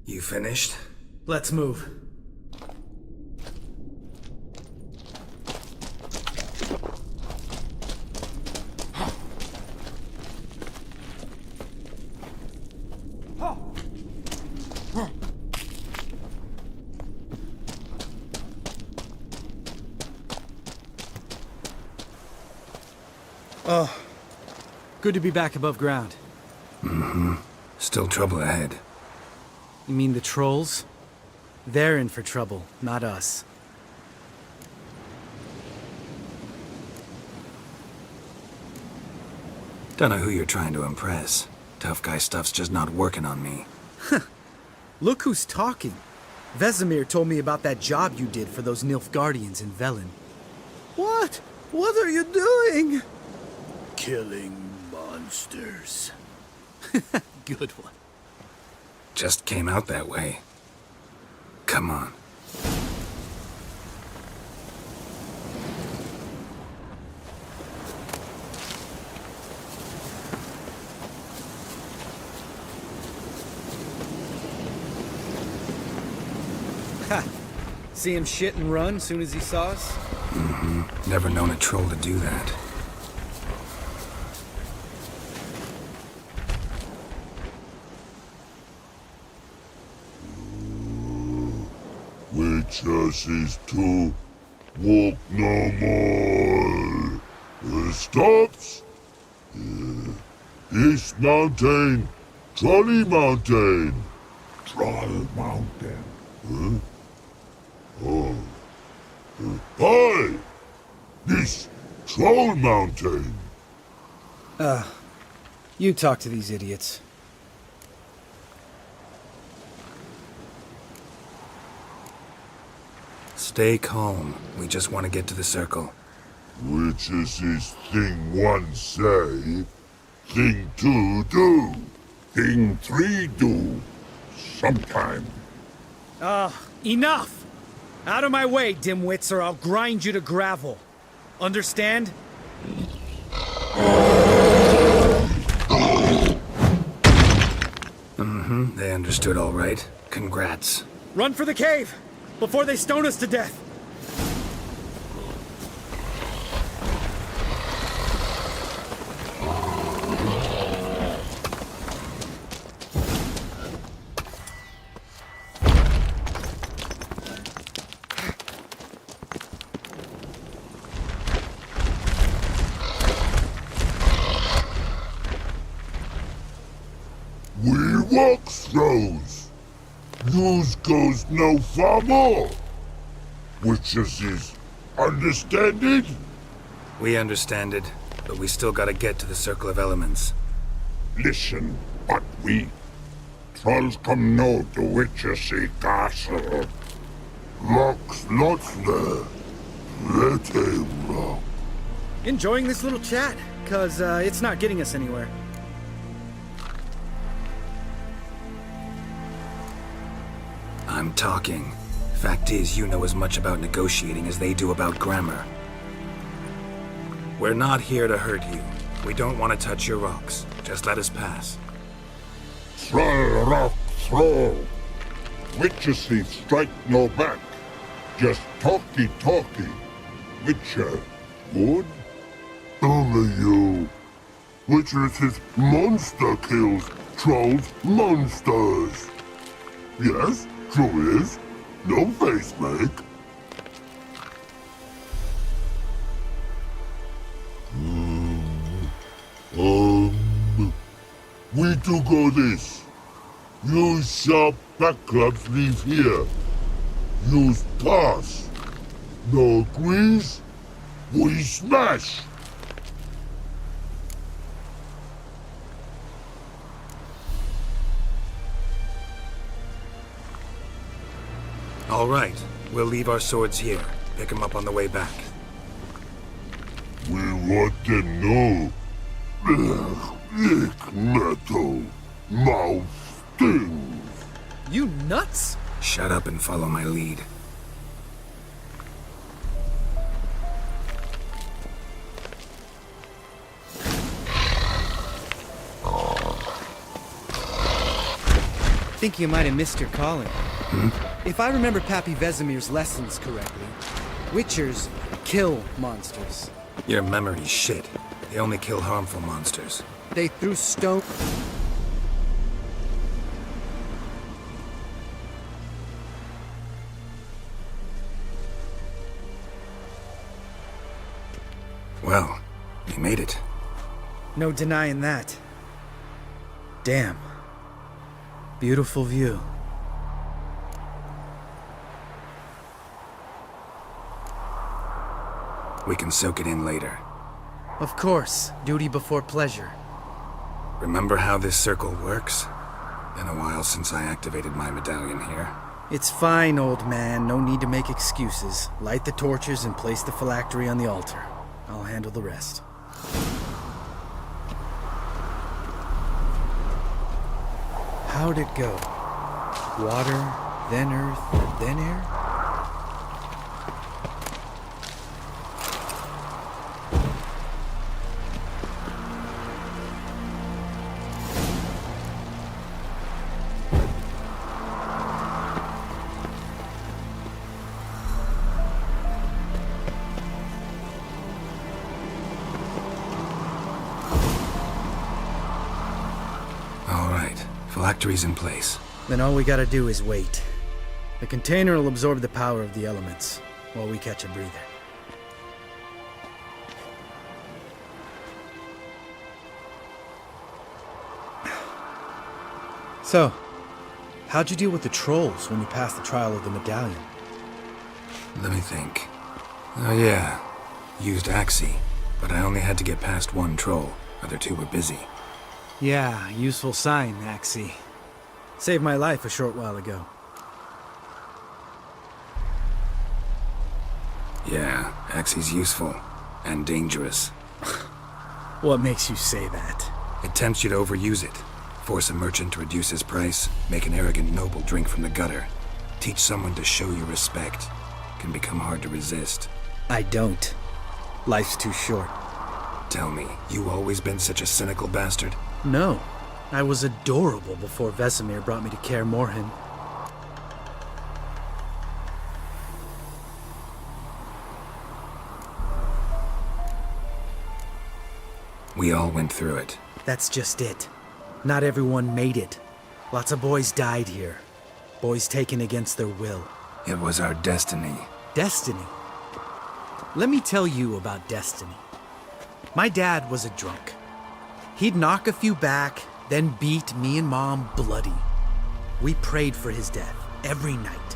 You finished? Let's move. Oh, good to be back above ground. Mm-hmm. Still trouble ahead. You mean the trolls? They're in for trouble, not us. Don't know who you're trying to impress. Tough guy stuff's just not working on me. Look who's talking. Vesemir told me about that job you did for those Nilfgaardians in Velen. What? What are you doing? Killing monsters. Good one. Just came out that way. Come on. Ha! See him shit and run soon as he saw us? Mm-hmm. Never known a troll to do that. Witches is to walk no more. Stops. This mountain, Trolley Mountain. Troll Mountain. Huh? Oh. Hi! This Troll Mountain. You talk to these idiots. Stay calm. We just want to get to the circle. Which is this thing one say, thing two do, thing three do, sometime. Enough! Out of my way, dimwits, or I'll grind you to gravel. Understand? Mm-hmm. They understood all right. Congrats. Run for the cave! Before they stone us to death! We walk throws. News goes no far more. Witches is understanded? We understand it, but we still gotta get to the Circle of Elements. Listen, but we trolls come no to Witchessy Castle. Locks lots there. Let him rock. Enjoying this little chat, cause it's not getting us anywhere. I'm talking. Fact is, you know as much about negotiating as they do about grammar. We're not here to hurt you. We don't want to touch your rocks. Just let us pass. Troll rock throw. Witchessy strike no back. Just talky. Witcher, good? Only you. Witchess's monster kills trolls monsters. Yes, true is. No face make. We do go this. Use sharp back clubs leave here. Use pass. No agrees? We smash. All right. We'll leave our swords here. Pick them up on the way back. We want to know. Lick metal. Mouth stings. You nuts? Shut up and follow my lead. Think you might have missed your calling. Hmm? If I remember Pappy Vesemir's lessons correctly, Witchers kill monsters. Your memory's shit. They only kill harmful monsters. They threw stone... Well, we made it. No denying that. Damn. Beautiful view. We can soak it in later. Of course, duty before pleasure. Remember how this circle works? Been a while since I activated my medallion here. It's fine, old man. No need to make excuses. Light the torches and place the phylactery on the altar. I'll handle the rest. How'd it go? Water, then earth, then air? Phylactery's in place. Then all we gotta do is wait. The container will absorb the power of the elements, while we catch a breather. So, how'd you deal with the trolls when you passed the trial of the medallion? Let me think. Oh yeah, used Axii, but I only had to get past one troll. Other two were busy. Yeah, useful sign, Axii. Saved my life a short while ago. Yeah, Axii's useful. And dangerous. What makes you say that? It tempts you to overuse it. Force a merchant to reduce his price. Make an arrogant noble drink from the gutter. Teach someone to show you respect. Can become hard to resist. I don't. Life's too short. Tell me, you always been such a cynical bastard? No. I was adorable before Vesemir brought me to Kaer Morhen. We all went through it. That's just it. Not everyone made it. Lots of boys died here. Boys taken against their will. It was our destiny. Destiny? Let me tell you about destiny. My dad was a drunk. He'd knock a few back, then beat me and Mom bloody. We prayed for his death every night.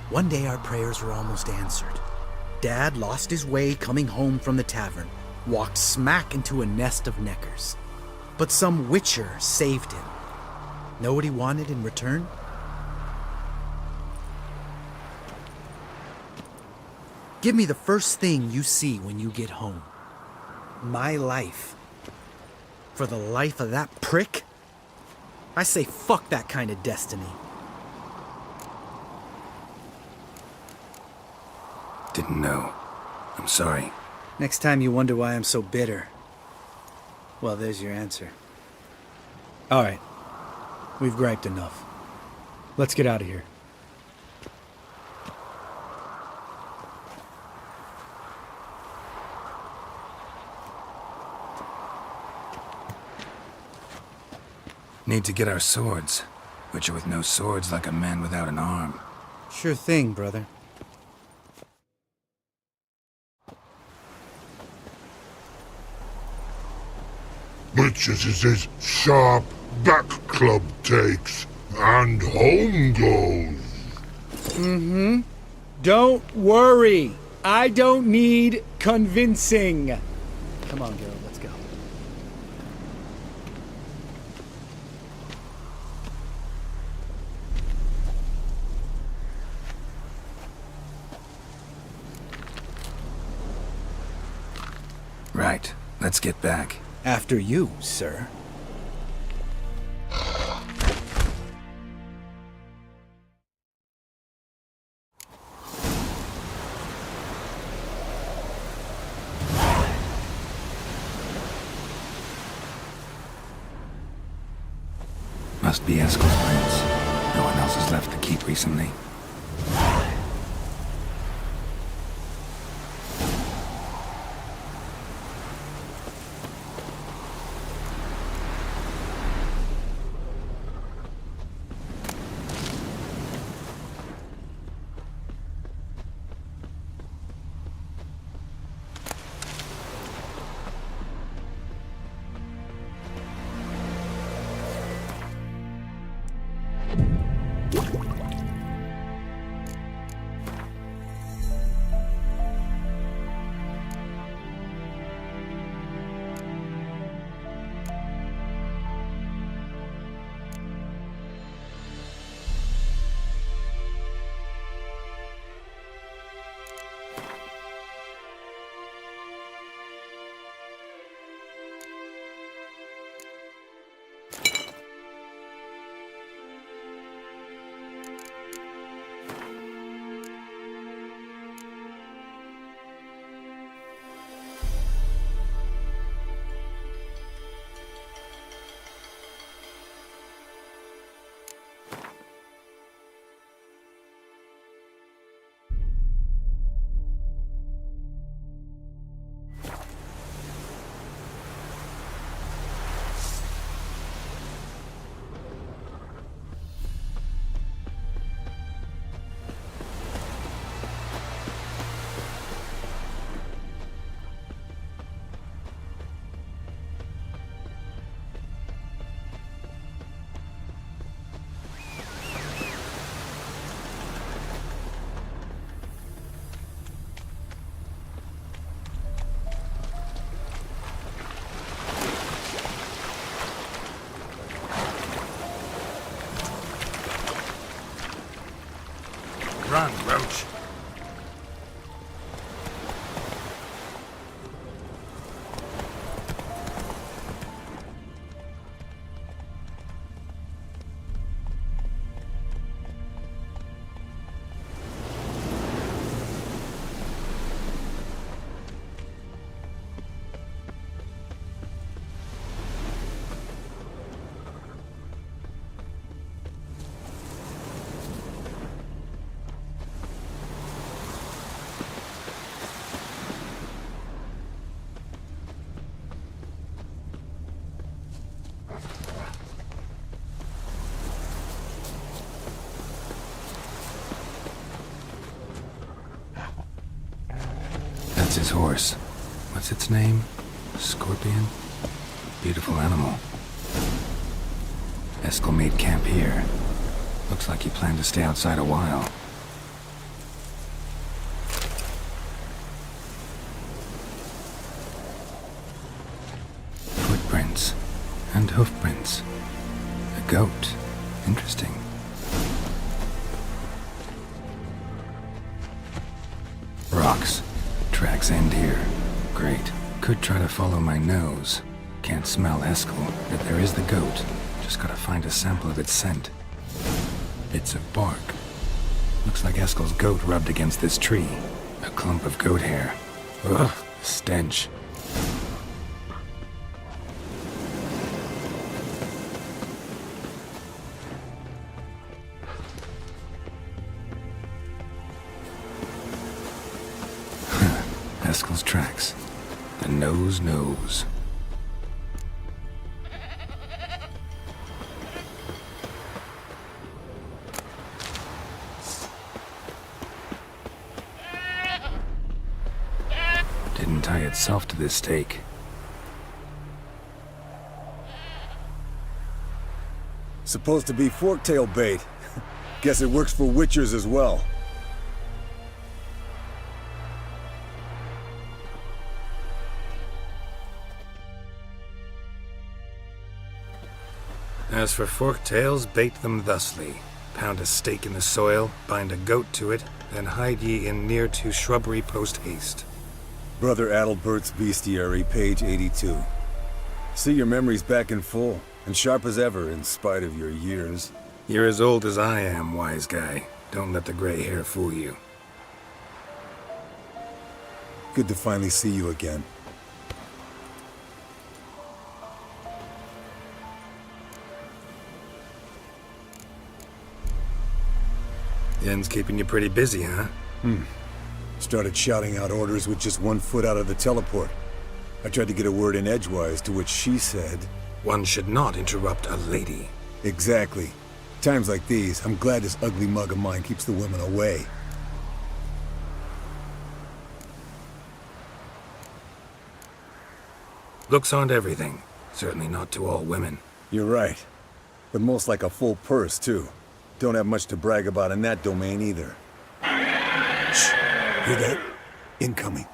One day our prayers were almost answered. Dad lost his way coming home from the tavern, walked smack into a nest of neckers. But some witcher saved him. Know what he wanted in return? Give me the first thing you see when you get home. My life. For the life of that prick? I say fuck that kind of destiny. Didn't know. I'm sorry. Next time you wonder why I'm so bitter, well, there's your answer. All right. We've griped enough. Let's get out of here. Need to get our swords. Witcher with no swords like a man without an arm. Sure thing, brother. Witches is his sharp back club takes, and home goes. Mm-hmm. Don't worry. I don't need convincing. Come on, Geralt, let's go. Right. Let's get back. After you, sir. Must be Eskel's prince. No one else has left the keep recently. on, Roach. That's his horse. What's its name? Scorpion? Beautiful animal. Eskel made camp here. Looks like he planned to stay outside a while. Footprints. And hoofprints. A goat. Interesting. Rocks. Tracks end here. Great. Could try to follow my nose. Can't smell Eskel, but there is the goat. Just gotta find a sample of its scent. Bits of bark. Looks like Eskel's goat rubbed against this tree. A clump of goat hair. Ugh, stench. Eskel's tracks. The nose knows. Didn't tie itself to this stake. Supposed to be forktail bait. Guess it works for witchers as well. As for forktails, bait them thusly. Pound a stake in the soil, bind a goat to it, then hide ye in near to shrubbery post haste. Brother Adalbert's Bestiary, page 82. See, your memory's back in full, and sharp as ever in spite of your years. You're as old as I am, wise guy. Don't let the gray hair fool you. Good to finally see you again. Yen's keeping you pretty busy, huh? Started shouting out orders with just 1 foot out of the teleport. I tried to get a word in edgewise, to which she said... One should not interrupt a lady. Exactly. Times like these, I'm glad this ugly mug of mine keeps the women away. Looks aren't everything. Certainly not to all women. You're right. But most like a full purse, too. Don't have much to brag about in that domain, either. Shh! Hear that? Incoming.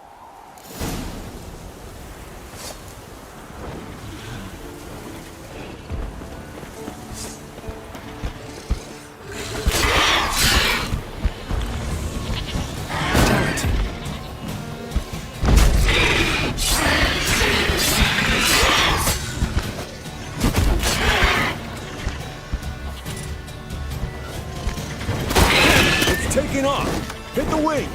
Taking off! Hit the wings!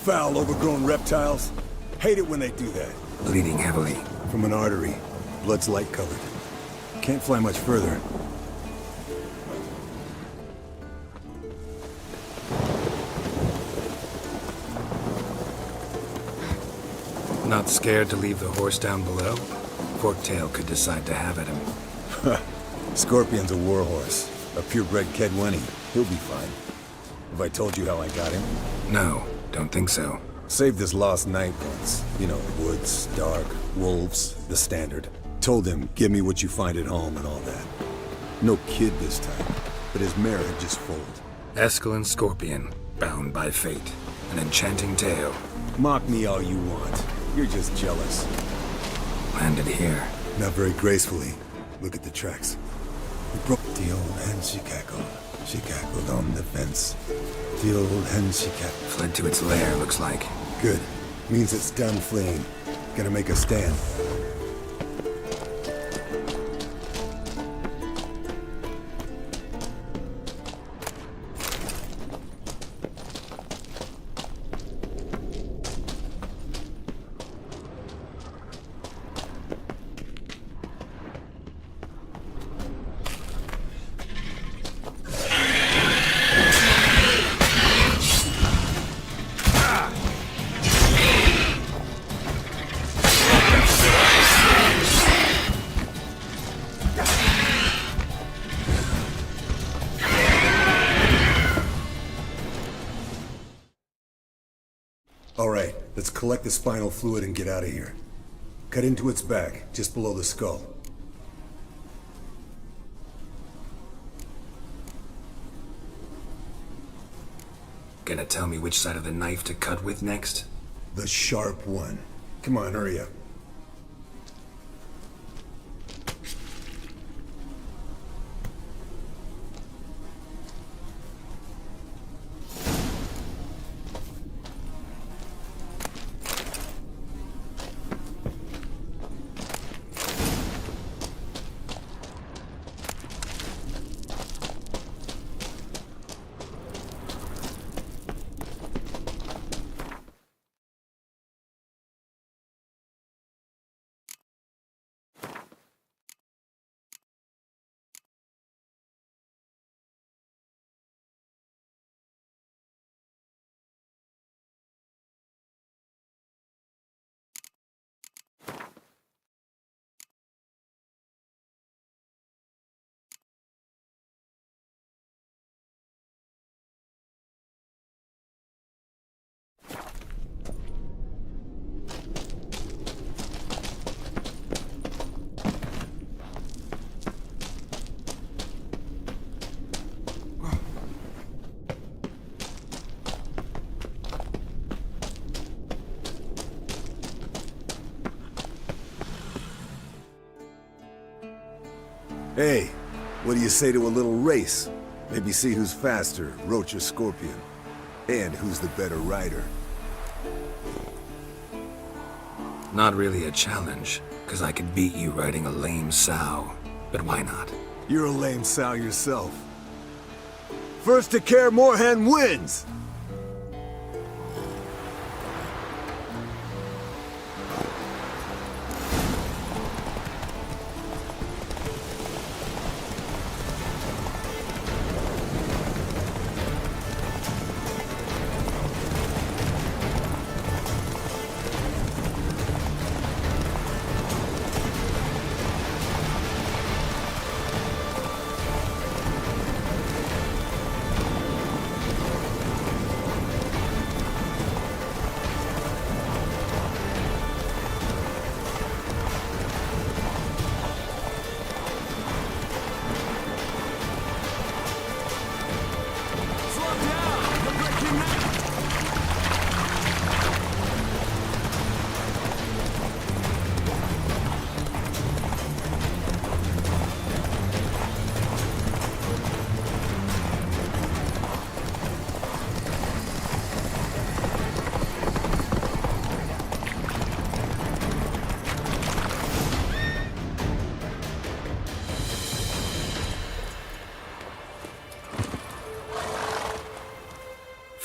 Foul, overgrown reptiles. Hate it when they do that. Bleeding heavily. From an artery. Blood's light colored. Can't fly much further. Not scared to leave the horse down below? Forktail could decide to have at him. Scorpion's a warhorse. A purebred Kedwenny. He'll be fine. Have I told you how I got him? No, don't think so. Saved this lost night once. You know, woods, dark, wolves, the standard. Told him, give me what you find at home and all that. No kid this time, but his mare had just foaled. Eskel Scorpion, bound by fate. An enchanting tale. Mock me all you want. You're just jealous. Landed here. Not very gracefully. Look at the tracks. We broke the old hen she cackled. She cackled on the fence. The old hen she cackled. Fled to its lair, looks like. Good. Means it's done fleeing. Gonna make a stand. Alright, let's collect the spinal fluid and get out of here. Cut into its back, just below the skull. Gonna tell me which side of the knife to cut with next? The sharp one. Come on, hurry up. Hey, what do you say to a little race? Maybe see who's faster, Roach or Scorpion. And who's the better rider. Not really a challenge, because I could beat you riding a lame sow. But why not? You're a lame sow yourself. First to Kaer Morhen wins!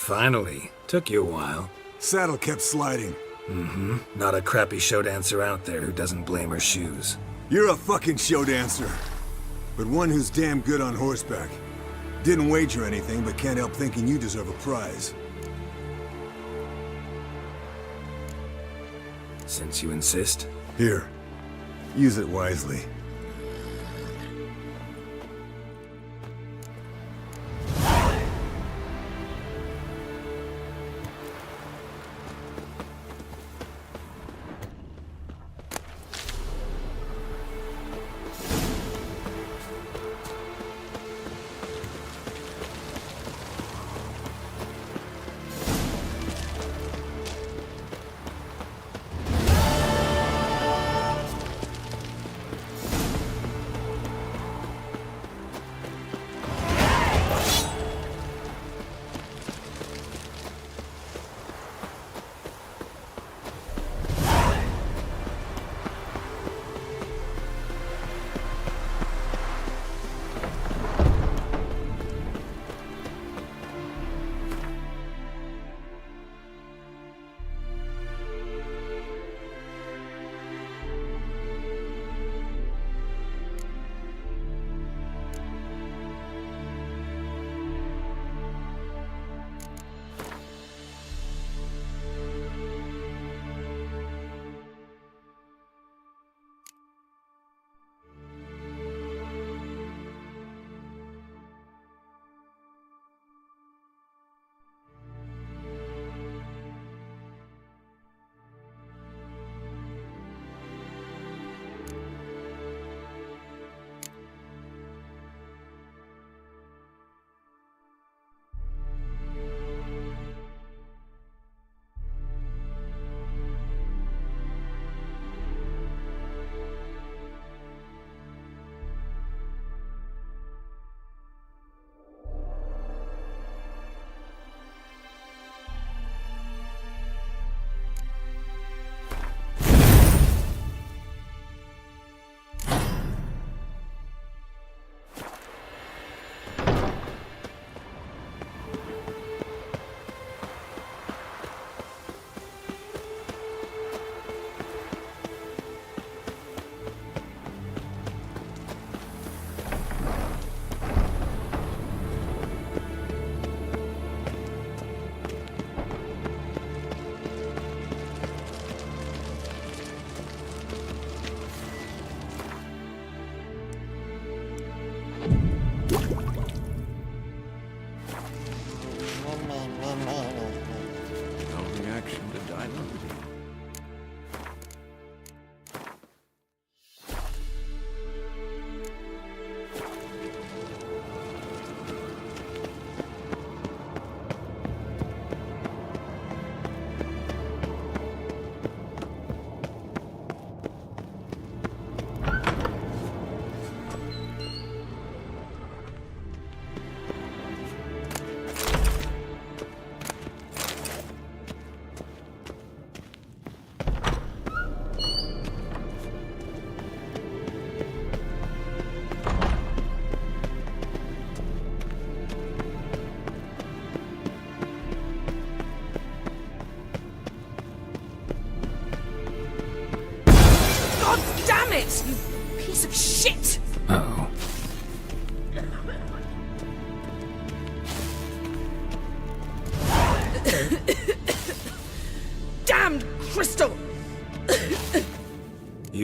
Finally. Took you a while. Saddle kept sliding. Mm-hmm. Not a crappy show dancer out there who doesn't blame her shoes. You're a fucking show dancer. But one who's damn good on horseback. Didn't wager anything, but can't help thinking you deserve a prize. Since you insist. Here. Use it wisely.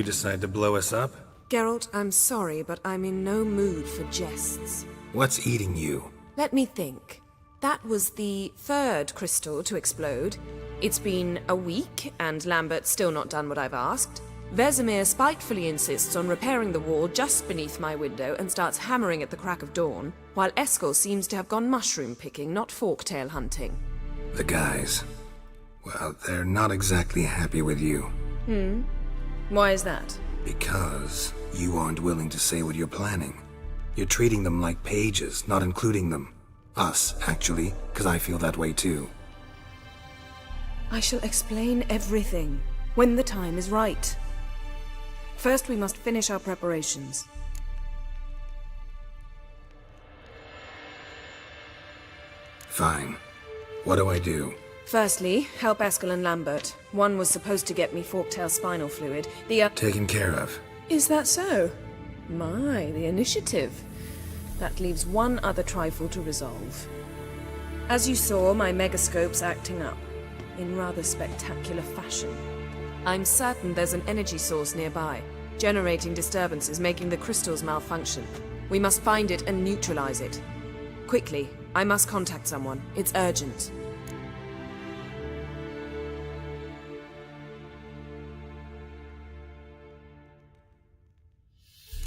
you decide to blow us up? Geralt, I'm sorry, but I'm in no mood for jests. What's eating you? Let me think. That was the third crystal to explode. It's been a week, and Lambert's still not done what I've asked. Vesemir spitefully insists on repairing the wall just beneath my window and starts hammering at the crack of dawn, while Eskel seems to have gone mushroom picking, not forktail hunting. The guys. Well, they're not exactly happy with you. Why is that? Because you aren't willing to say what you're planning. You're treating them like pages, not including them. Us, actually, because I feel that way too. I shall explain everything when the time is right. First, we must finish our preparations. Fine. What do I do? Firstly, help Eskel and Lambert. One was supposed to get me forktail spinal fluid, the other... Taken care of. Is that so? My, the initiative. That leaves one other trifle to resolve. As you saw, my megascope's acting up, in rather spectacular fashion. I'm certain there's an energy source nearby, generating disturbances, making the crystals malfunction. We must find it and neutralize it. Quickly, I must contact someone. It's urgent.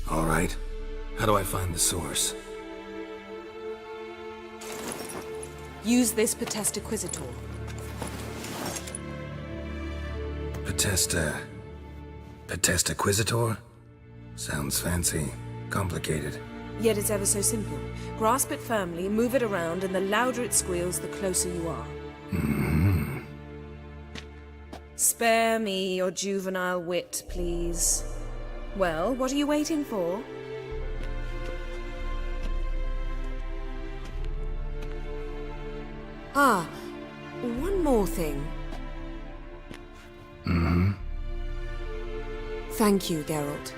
All right. How do I find the source? Use this Potestaquizitor. Potestaquizitor? Sounds fancy. Complicated. Yet it's ever so simple. Grasp it firmly, move it around, and the louder it squeals, the closer you are. Spare me your juvenile wit, please. Well, what are you waiting for? Ah, one more thing. Thank you, Geralt.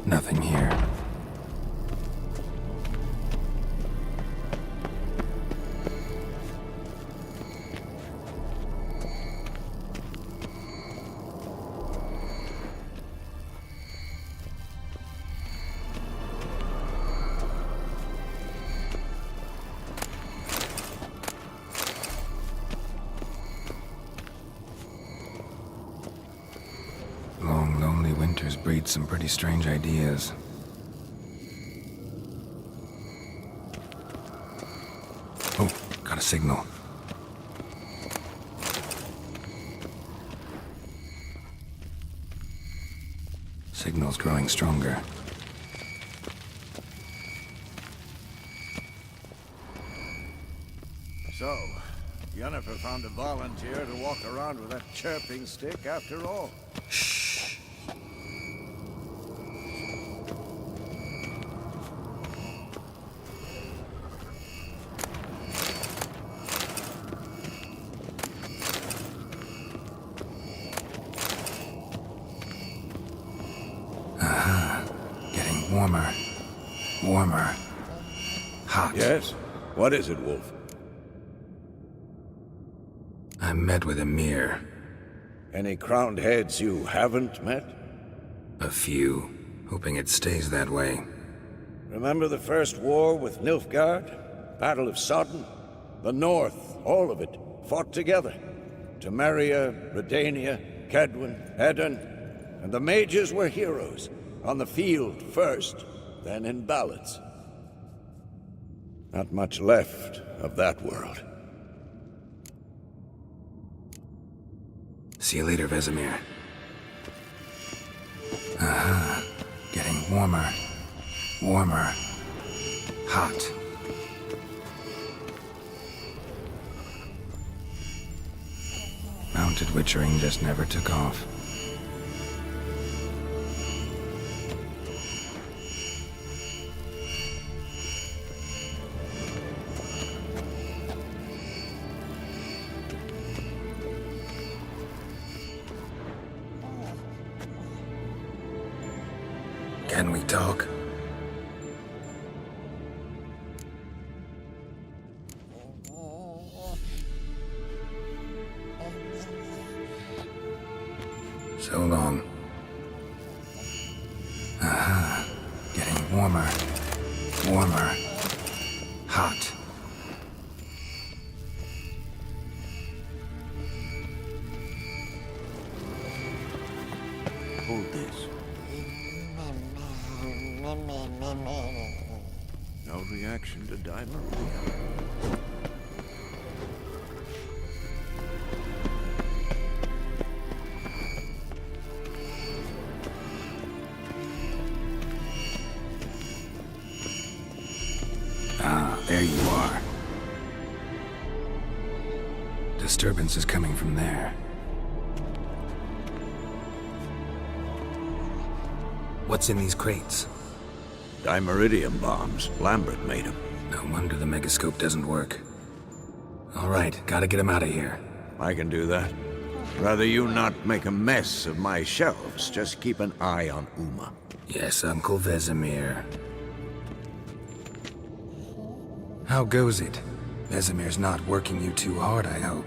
Nothing here. Long, lonely winters breed some pretty strange ideas. Oh, got a signal. Signal's growing stronger. So, Yennefer found a volunteer to walk around with that chirping stick after all. Warmer. Warmer. Hot. Yes? What is it, Wolf? I met with Emir. Any crowned heads you haven't met? A few. Hoping it stays that way. Remember the first war with Nilfgaard? Battle of Sodden? The North, all of it, fought together. Temeria, Redania, Kedwen, Edirn, and the mages were heroes. On the field first, then in ballads. Not much left of that world. See you later, Vesemir. Getting warmer. Warmer. Hot. attempted witchering just never took off. Can we talk? So long. Aha. Getting warmer. Warmer. Hot. Hold this. No reaction to dimer. There you are. Disturbance is coming from there. What's in these crates? Dimeridium bombs. Lambert made them. No wonder the megascope doesn't work. All right, gotta get him out of here. I can do that. Rather you not make a mess of my shelves. Just keep an eye on Uma. Yes, Uncle Vesemir. How goes it? Vesemir's not working you too hard, I hope.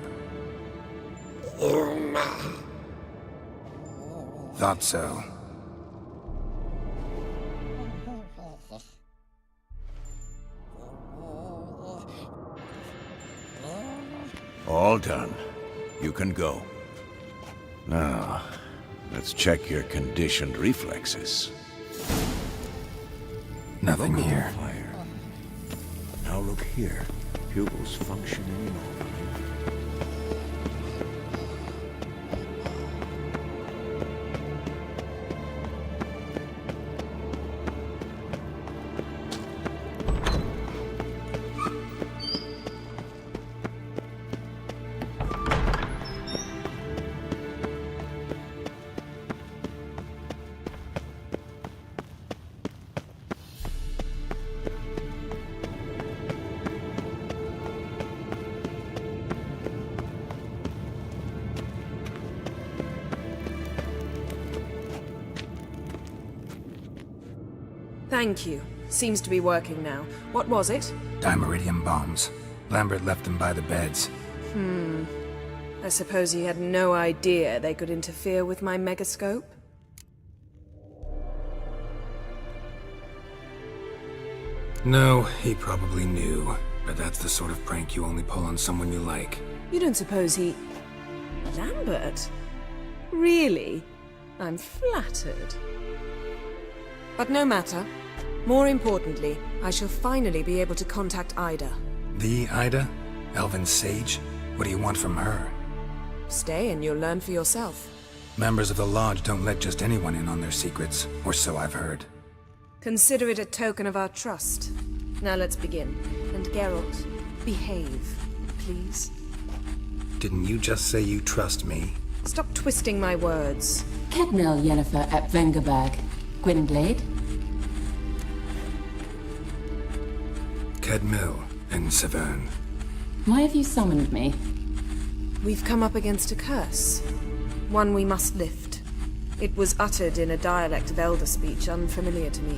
Thought so. All done. You can go. Now, let's check your conditioned reflexes. Nothing here. Fire. Now look here. Pupils functioning normally. Thank you. Seems to be working now. What was it? Dimeridium bombs. Lambert left them by the beds. I suppose he had no idea they could interfere with my megascope? No, he probably knew. But that's the sort of prank you only pull on someone you like. You don't suppose he... Lambert? Really? I'm flattered. But no matter. More importantly, I shall finally be able to contact Ida. The Ida? Elven sage? What do you want from her? Stay and you'll learn for yourself. Members of the Lodge don't let just anyone in on their secrets, or so I've heard. Consider it a token of our trust. Now let's begin. And Geralt, behave, please. Didn't you just say you trust me? Stop twisting my words. Kedmil Yennefer at Vengerberg. Gwynblade? Kedmil and Severn. Why have you summoned me? We've come up against a curse. One we must lift. It was uttered in a dialect of Elder speech unfamiliar to me.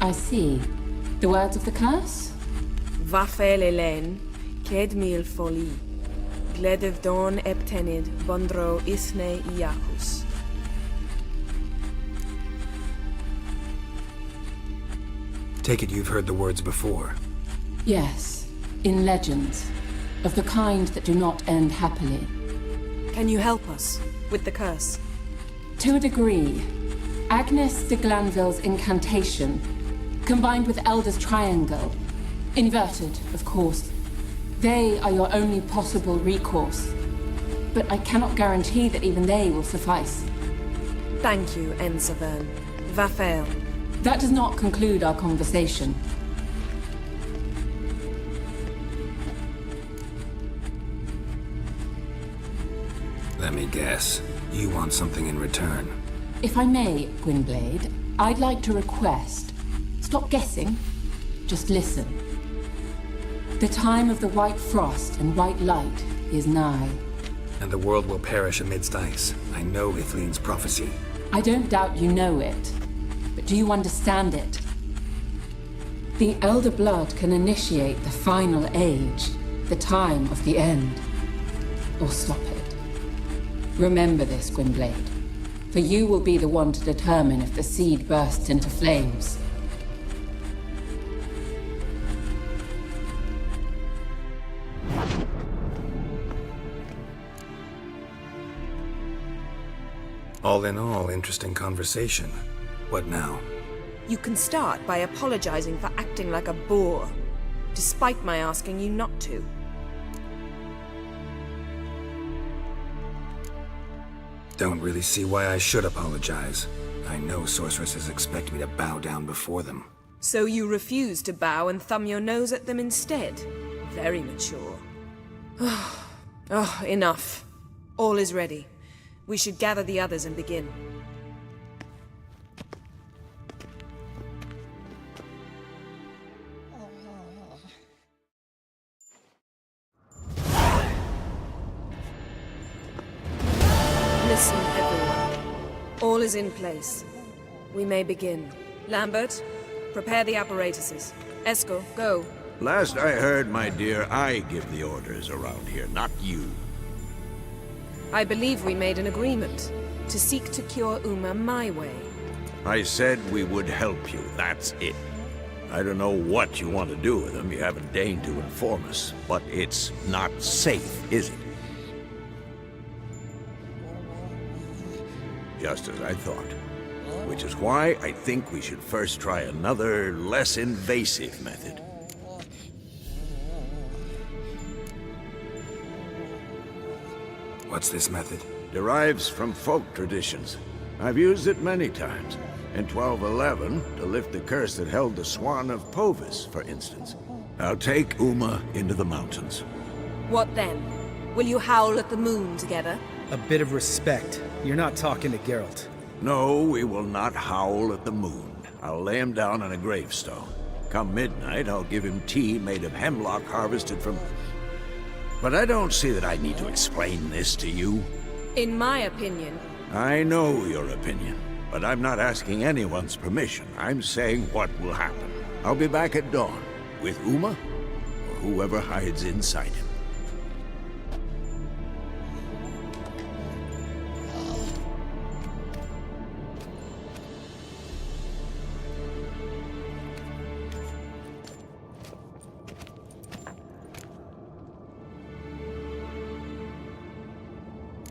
I see. The words of the curse? Vafel Elen, Kedmil Foli, Gledev Don Eptenid, Bondro Isne Iacus. Take it you've heard the words before. Yes, in legends. Of the kind that do not end happily. Can you help us with the curse? To a degree. Agnes de Glanville's incantation, combined with Elder's triangle, inverted, of course. They are your only possible recourse. But I cannot guarantee that even they will suffice. Thank you, Ensavern. Vafel. That does not conclude our conversation. Let me guess. You want something in return. If I may, Gwynblade, I'd like to request. Stop guessing. Just listen. The time of the white frost and white light is nigh. And the world will perish amidst ice. I know Ithleen's prophecy. I don't doubt you know it. But do you understand it? The Elder Blood can initiate the final age, the time of the end. Or stop it. Remember this, Gwynblade. For you will be the one to determine if the seed bursts into flames. All in all, interesting conversation. What now? You can start by apologizing for acting like a boor, despite my asking you not to. Don't really see why I should apologize. I know sorceresses expect me to bow down before them. So you refuse to bow and thumb your nose at them instead? Very mature. Oh, enough. All is ready. We should gather the others and begin. Listen, everyone. All is in place. We may begin. Lambert, prepare the apparatuses. Eskel, go. Last I heard, my dear, I give the orders around here, not you. I believe we made an agreement to seek to cure Uma my way. I said we would help you, that's it. I don't know what you want to do with them, you haven't deigned to inform us, but it's not safe, is it? Just as I thought. Which is why I think we should first try another, less invasive method. What's this method? Derives from folk traditions. I've used it many times. In 1211, to lift the curse that held the Swan of Povis, for instance. I'll take Uma into the mountains. What then? Will you howl at the moon together? A bit of respect. You're not talking to Geralt. No, we will not howl at the moon. I'll lay him down on a gravestone. Come midnight, I'll give him tea made of hemlock harvested from... But I don't see that I need to explain this to you. In my opinion... I know your opinion, but I'm not asking anyone's permission. I'm saying what will happen. I'll be back at dawn, with Uma, or whoever hides inside him.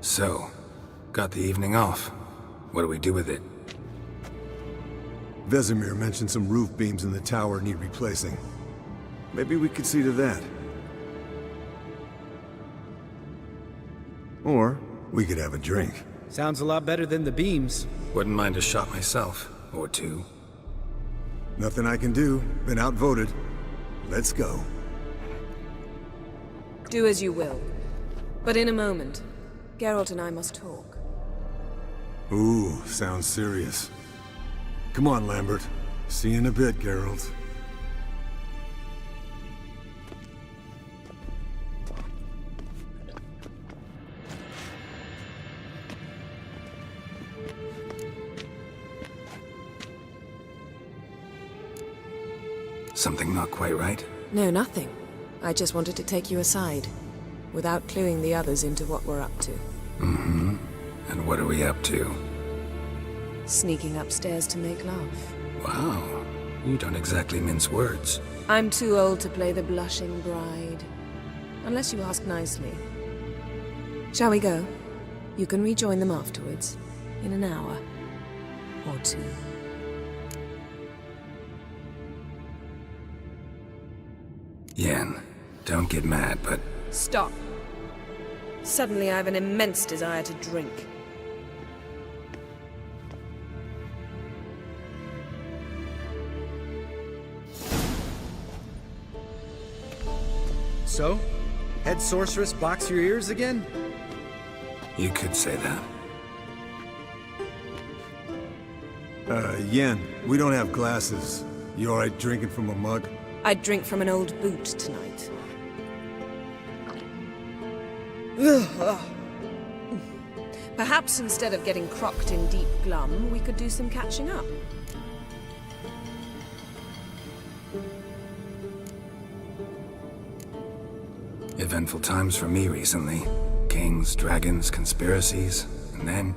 So, got the evening off. What do we do with it? Vesemir mentioned some roof beams in the tower need replacing. Maybe we could see to that. Or, we could have a drink. Sounds a lot better than the beams. Wouldn't mind a shot myself. Or two. Nothing I can do. Been outvoted. Let's go. Do as you will. But in a moment. Geralt and I must talk. Ooh, sounds serious. Come on, Lambert. See you in a bit, Geralt. Something not quite right? No, nothing. I just wanted to take you aside, without cluing the others into what we're up to. Mm-hmm. And what are we up to? Sneaking upstairs to make love. Wow. You don't exactly mince words. I'm too old to play the blushing bride. Unless you ask nicely. Shall we go? You can rejoin them afterwards. In an hour. Or two. Yen, don't get mad, but... Stop. Suddenly I have an immense desire to drink. So? Head sorceress box your ears again? You could say that. Yen, we don't have glasses. You alright drinking from a mug? I'd drink from an old boot tonight. Perhaps instead of getting crocked in deep glum, we could do some catching up. Eventful times for me recently. Kings, dragons, conspiracies, and then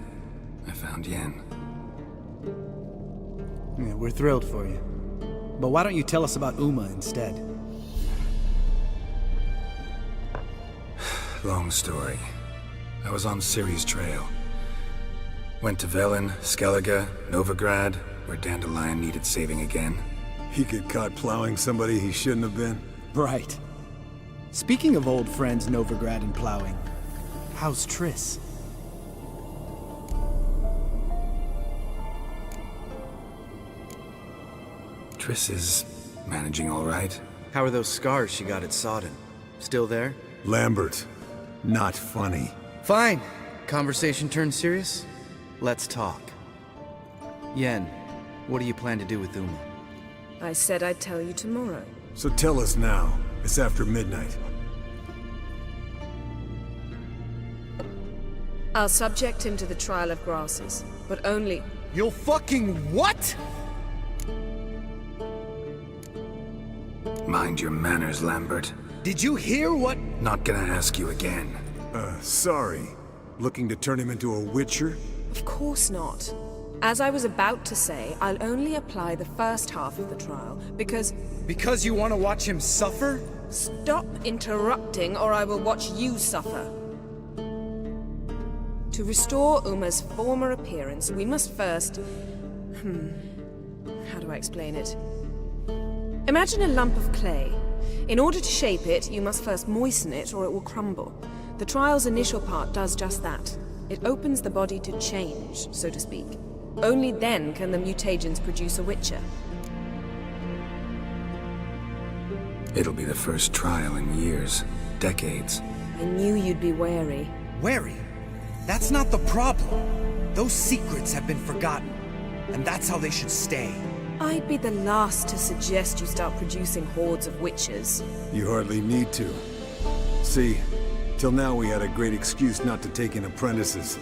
I found Yen. Yeah, we're thrilled for you. But why don't you tell us about Uma instead? Long story. I was on Ciri's trail. Went to Velen, Skellige, Novigrad, where Dandelion needed saving again. He get caught plowing somebody he shouldn't have been? Right. Speaking of old friends Novigrad and plowing, how's Triss? Triss is managing all right. How are those scars she got at Sodden? Still there? Lambert, not funny. Fine. Conversation turned serious? Let's talk. Yen, what do you plan to do with Uma? I said I'd tell you tomorrow. So tell us now. It's after midnight. I'll subject him to the trial of grasses, but only... You'll fucking what? Mind your manners, Lambert. Did you hear what? Not gonna ask you again. Sorry. Looking to turn him into a witcher? Of course not. As I was about to say, I'll only apply the first half of the trial, because... Because you want to watch him suffer? Stop interrupting, or I will watch you suffer. To restore Uma's former appearance, we must first... How do I explain it? Imagine a lump of clay. In order to shape it, you must first moisten it, or it will crumble. The trial's initial part does just that. It opens the body to change, so to speak. Only then can the mutagens produce a witcher. It'll be the first trial in years, decades. I knew you'd be wary. Wary? That's not the problem. Those secrets have been forgotten, and that's how they should stay. I'd be the last to suggest you start producing hordes of witches. You hardly need to. See, till now we had a great excuse not to take in apprentices.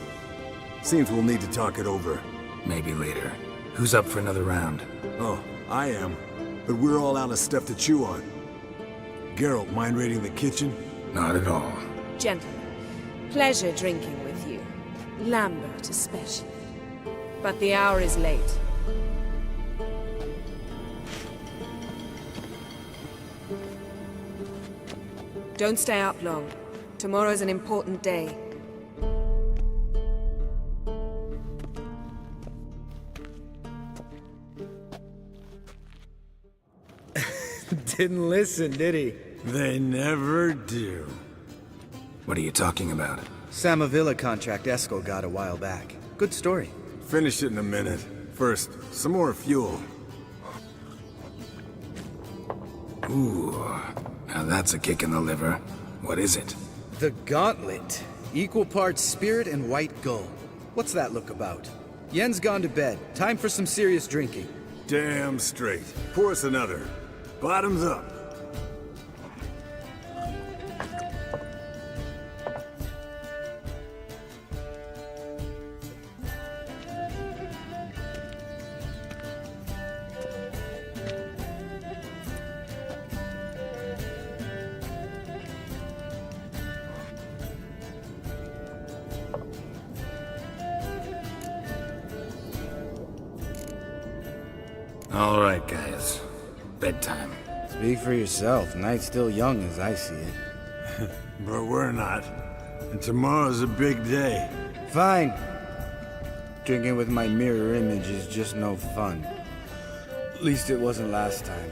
Seems we'll need to talk it over. Maybe later. Who's up for another round? Oh, I am. But we're all out of stuff to chew on. Geralt, mind raiding the kitchen? Not at all. Gentlemen, pleasure drinking with you. Lambert especially. But the hour is late. Don't stay up long. Tomorrow's an important day. Didn't listen, did he? They never do. What are you talking about? Samavilla contract Eskel got a while back. Good story. Finish it in a minute. First, some more fuel. Ooh, now that's a kick in the liver. What is it? The Gauntlet. Equal parts spirit and white gold. What's that look about? Yen's gone to bed. Time for some serious drinking. Damn straight. Pour us another. Bottoms up. All right, guys. Bedtime. Speak for yourself. Night's still young as I see it. But we're not. And tomorrow's a big day. Fine. Drinking with my mirror image is just no fun. At least it wasn't last time.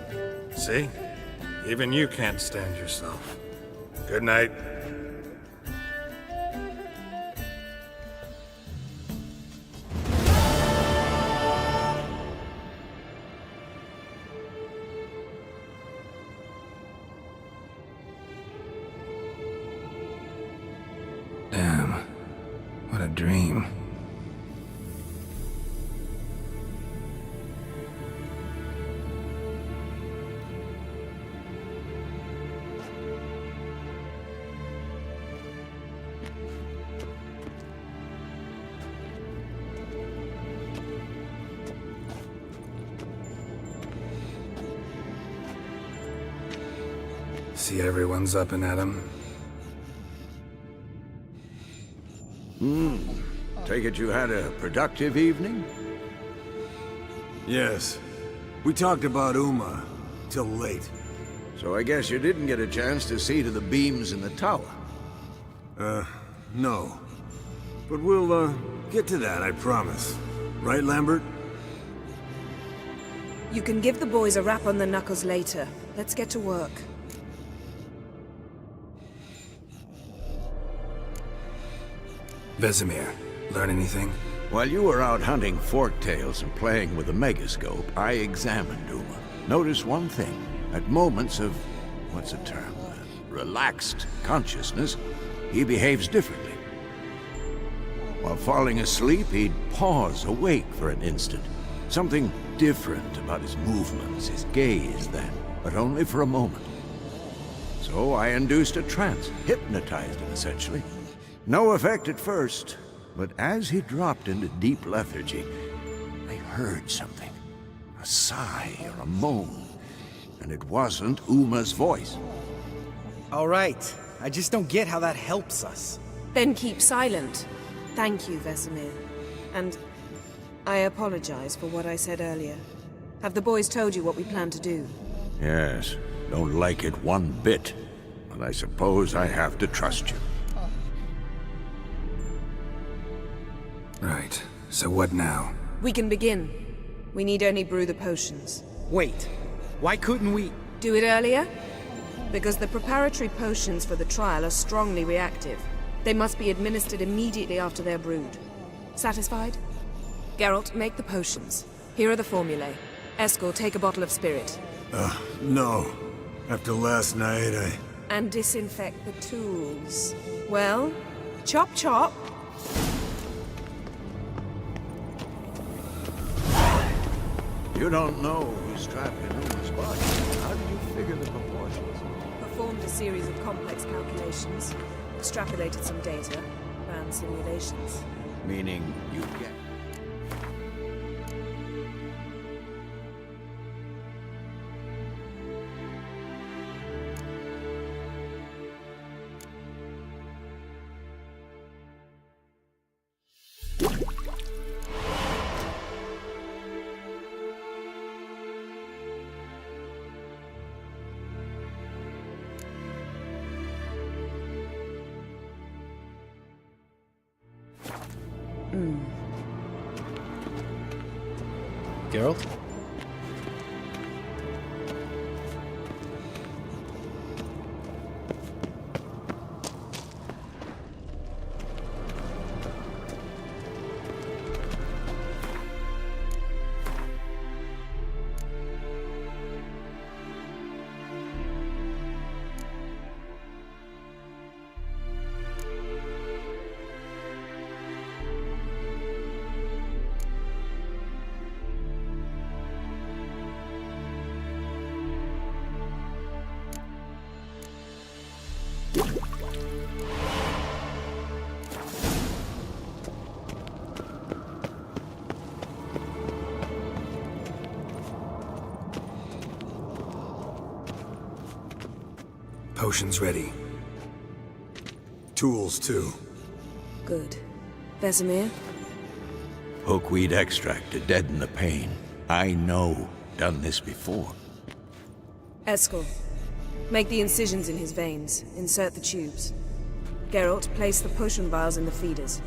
See? Even you can't stand yourself. Good night. Damn. dream. See everyone's up and at 'em. Take it you had a productive evening? Yes. We talked about Uma till late. So I guess you didn't get a chance to see to the beams in the tower. No. But we'll, get to that, I promise. Right, Lambert? You can give the boys a rap on the knuckles later. Let's get to work. Vesemir, learn anything? While you were out hunting forktails and playing with the megascope, I examined Uma. Notice one thing. At moments of, what's the term, relaxed consciousness, he behaves differently. While falling asleep, he'd pause awake for an instant. Something different about his movements, his gaze then, but only for a moment. So I induced a trance, hypnotized him essentially. No effect at first, but as he dropped into deep lethargy, I heard something. A sigh or a moan. And it wasn't Uma's voice. All right. I just don't get how that helps us. Then keep silent. Thank you, Vesemir. And I apologize for what I said earlier. Have the boys told you what we plan to do? Yes, don't like it one bit. But I suppose I have to trust you. Right. So what now? We can begin. We need only brew the potions. Wait. Why couldn't we... Do it earlier? Because the preparatory potions for the trial are strongly reactive. They must be administered immediately after they're brewed. Satisfied? Geralt, make the potions. Here are the formulae. Eskel, take a bottle of spirit. No. After last night, And disinfect the tools. Well, chop chop. You don't know who's trapped in Uma's body. How did you figure the proportions? Performed a series of complex calculations. Extrapolated some data. Ran simulations. Meaning you get... Geralt? Potions ready. Tools, too. Good. Vesemir? Hookweed extract to deaden the pain. I know. Done this before. Eskel, make the incisions in his veins. Insert the tubes. Geralt, place the potion vials in the feeders.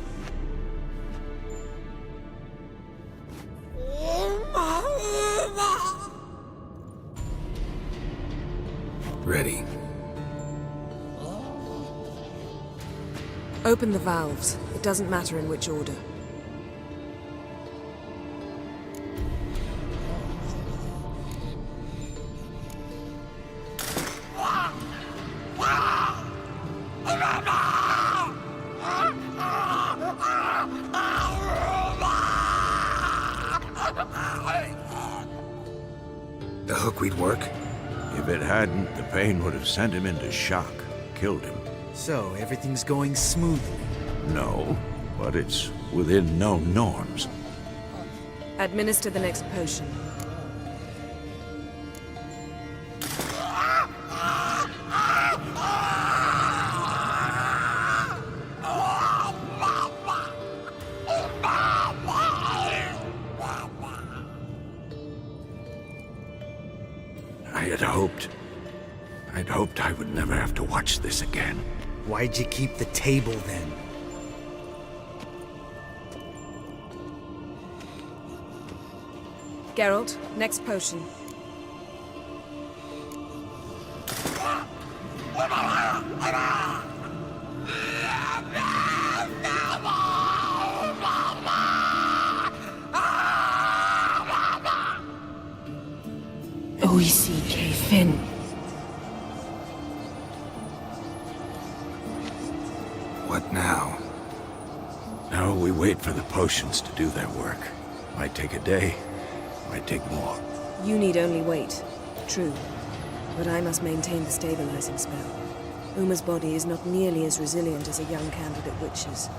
Ready. Open the valves. It doesn't matter in which order. hookweed work? If it hadn't, the pain would have sent him into shock, killed him. So, everything's going smoothly? No, but it's within known norms. Administer the next potion. I'd hoped I would never have to watch this again. Why'd you keep the table then? Geralt, next potion. OECK Finn. What now? Now we wait for the potions to do their work. Might take a day, might take more. You need only wait. True. But I must maintain the stabilizing spell. Uma's body is not nearly as resilient as a young candidate witch's.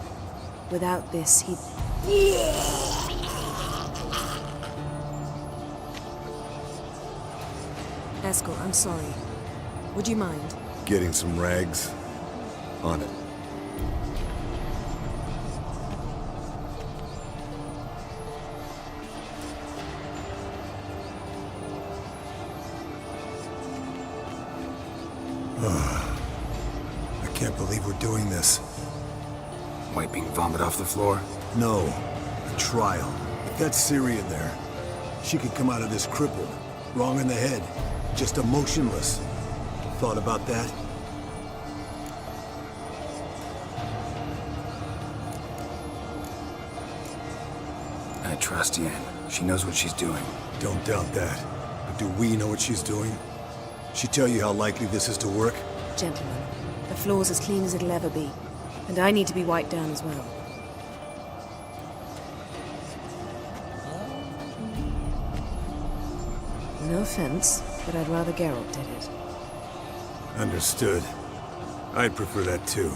Without this, he'd... Eskel, I'm sorry. Would you mind? Getting some rags? On it. I can't believe we're doing this. Wiping vomit off the floor? No. A trial. If that's Ciri in there, she could come out of this crippled. Wrong in the head. Just emotionless. Thought about that? I trust Yen. She knows what she's doing. Don't doubt that. But do we know what she's doing? She tell you how likely this is to work? Gentlemen, the floor's as clean as it'll ever be. And I need to be wiped down as well. No offense, but I'd rather Geralt did it. Understood. I'd prefer that too.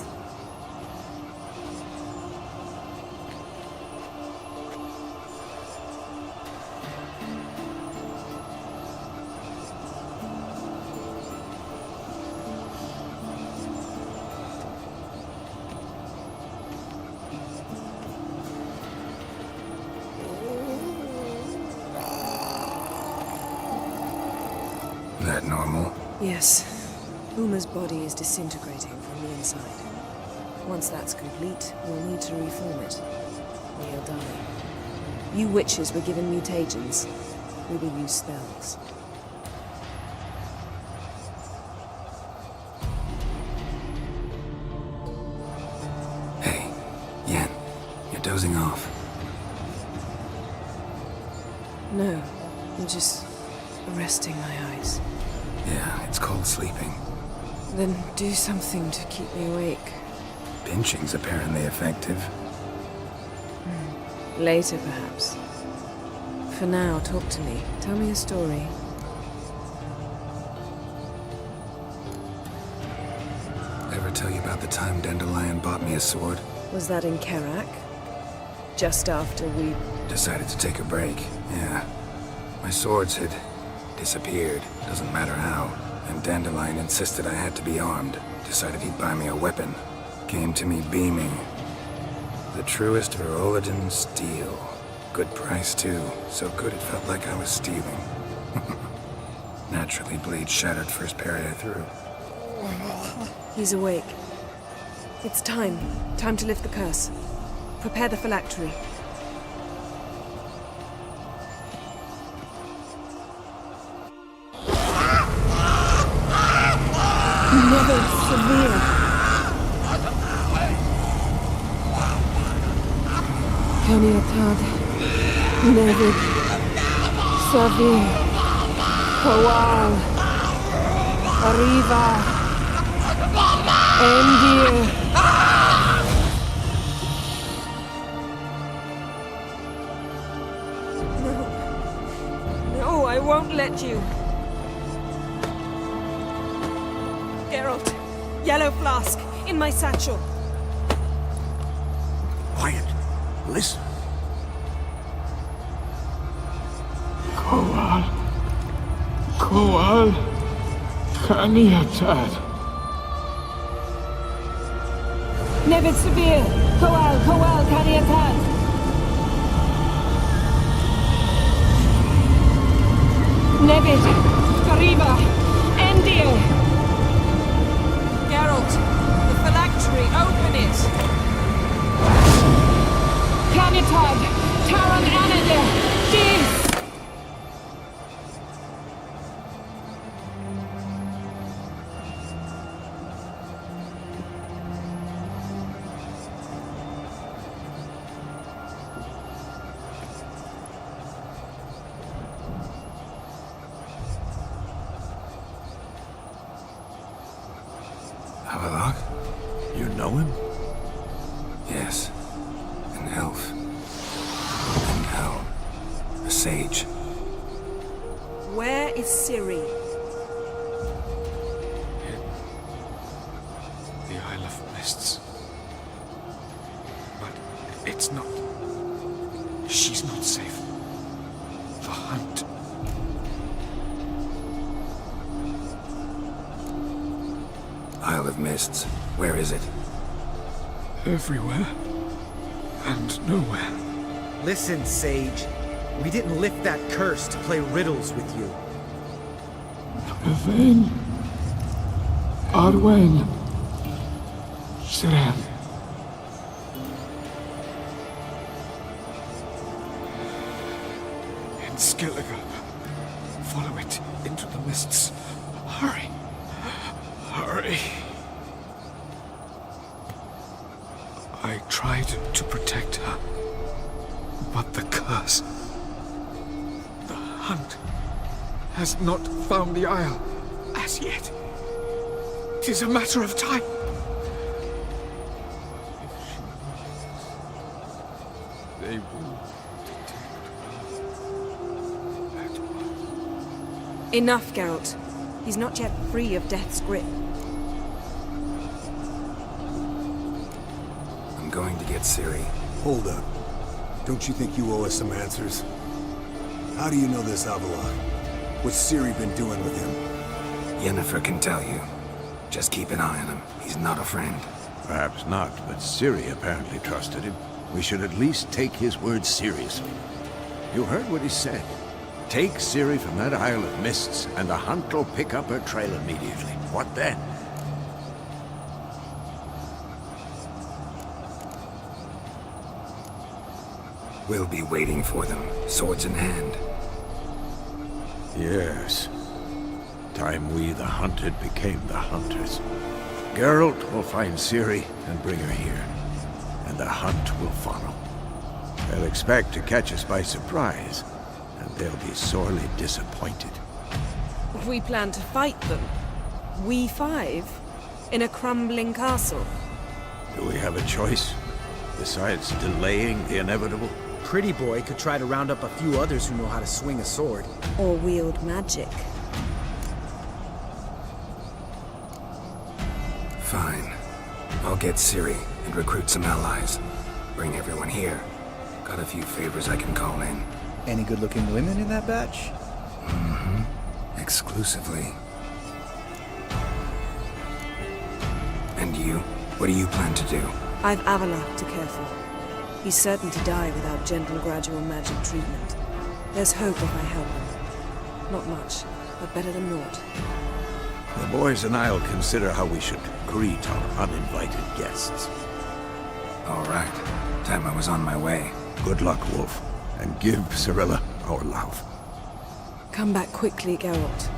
That normal? Yes. Uma's body is disintegrating from the inside. Once that's complete, we'll need to reform it. Or he'll die. You witches were given mutagens. We will use spells. Hey, Yen, you're dozing off. No, I'm just resting my eyes. Yeah, it's called sleeping. Then do something to keep me awake. Pinching's apparently effective. Later, perhaps. For now, talk to me. Tell me a story. Ever tell you about the time Dandelion bought me a sword? Was that in Kerak? Just after we... Decided to take a break, yeah. My swords had disappeared, doesn't matter how. And Dandelion insisted I had to be armed. Decided he'd buy me a weapon. Came to me beaming. The truest Verolidan steel. Good price too, so good it felt like I was stealing. Naturally, blade shattered first parry I threw. He's awake. It's time. Time to lift the curse. Prepare the phylactery. Never severe. Kaniatad. Nevik. Savi. Kowal. Arriva. Endir. No, I won't let you. Yellow flask, in my satchel. Quiet. Listen. Koal, Kaniatad. Nevid Severe, Koal, Kaniatad. Nevid, Kariba, Endir. Geralt, the phylactery, open it! Kaniatad, Taran Anadir, Dis. Avalok? You know him? Yes. An elf. And hell. A sage. Where is Ciri? The Isle of Mists. But it's not... She's not safe. The hunt. Isle of Mists. Where is it? Everywhere. And nowhere. Listen, Sage. We didn't lift that curse to play riddles with you. Velen. Arwen. Siren. In Skellige. Follow it into the mists. Hurry. Hurry. I tried to protect her, but the curse... The hunt has not found the Isle as yet. 'Tis a matter of time. They will detect her. Enough, Geralt. He's not yet free of death's grip. I'm going to get Ciri. Hold up. Don't you think you owe us some answers? How do you know this Avalok? What's Ciri been doing with him? Yennefer can tell you. Just keep an eye on him. He's not a friend. Perhaps not, but Ciri apparently trusted him. We should at least take his words seriously. You heard what he said. Take Ciri from that Isle of Mists, and the hunt will pick up her trail immediately. What then? We'll be waiting for them, swords in hand. Yes. Time we, the hunted, became the hunters. Geralt will find Ciri and bring her here, and the hunt will follow. They'll expect to catch us by surprise, and they'll be sorely disappointed. We plan to fight them. We five? In a crumbling castle? Do we have a choice? Besides delaying the inevitable? Pretty Boy could try to round up a few others who know how to swing a sword. Or wield magic. Fine. I'll get Ciri and recruit some allies. Bring everyone here. Got a few favors I can call in. Any good-looking women in that batch? Mm-hmm. Exclusively. And you? What do you plan to do? I've Avalok to care for. He's certain to die without gentle, gradual magic treatment. There's hope if I help him. Not much, but better than naught. The boys and I'll consider how we should greet our uninvited guests. All right. Time I was on my way. Good luck, Wolf. And give Cirilla our love. Come back quickly, Geralt.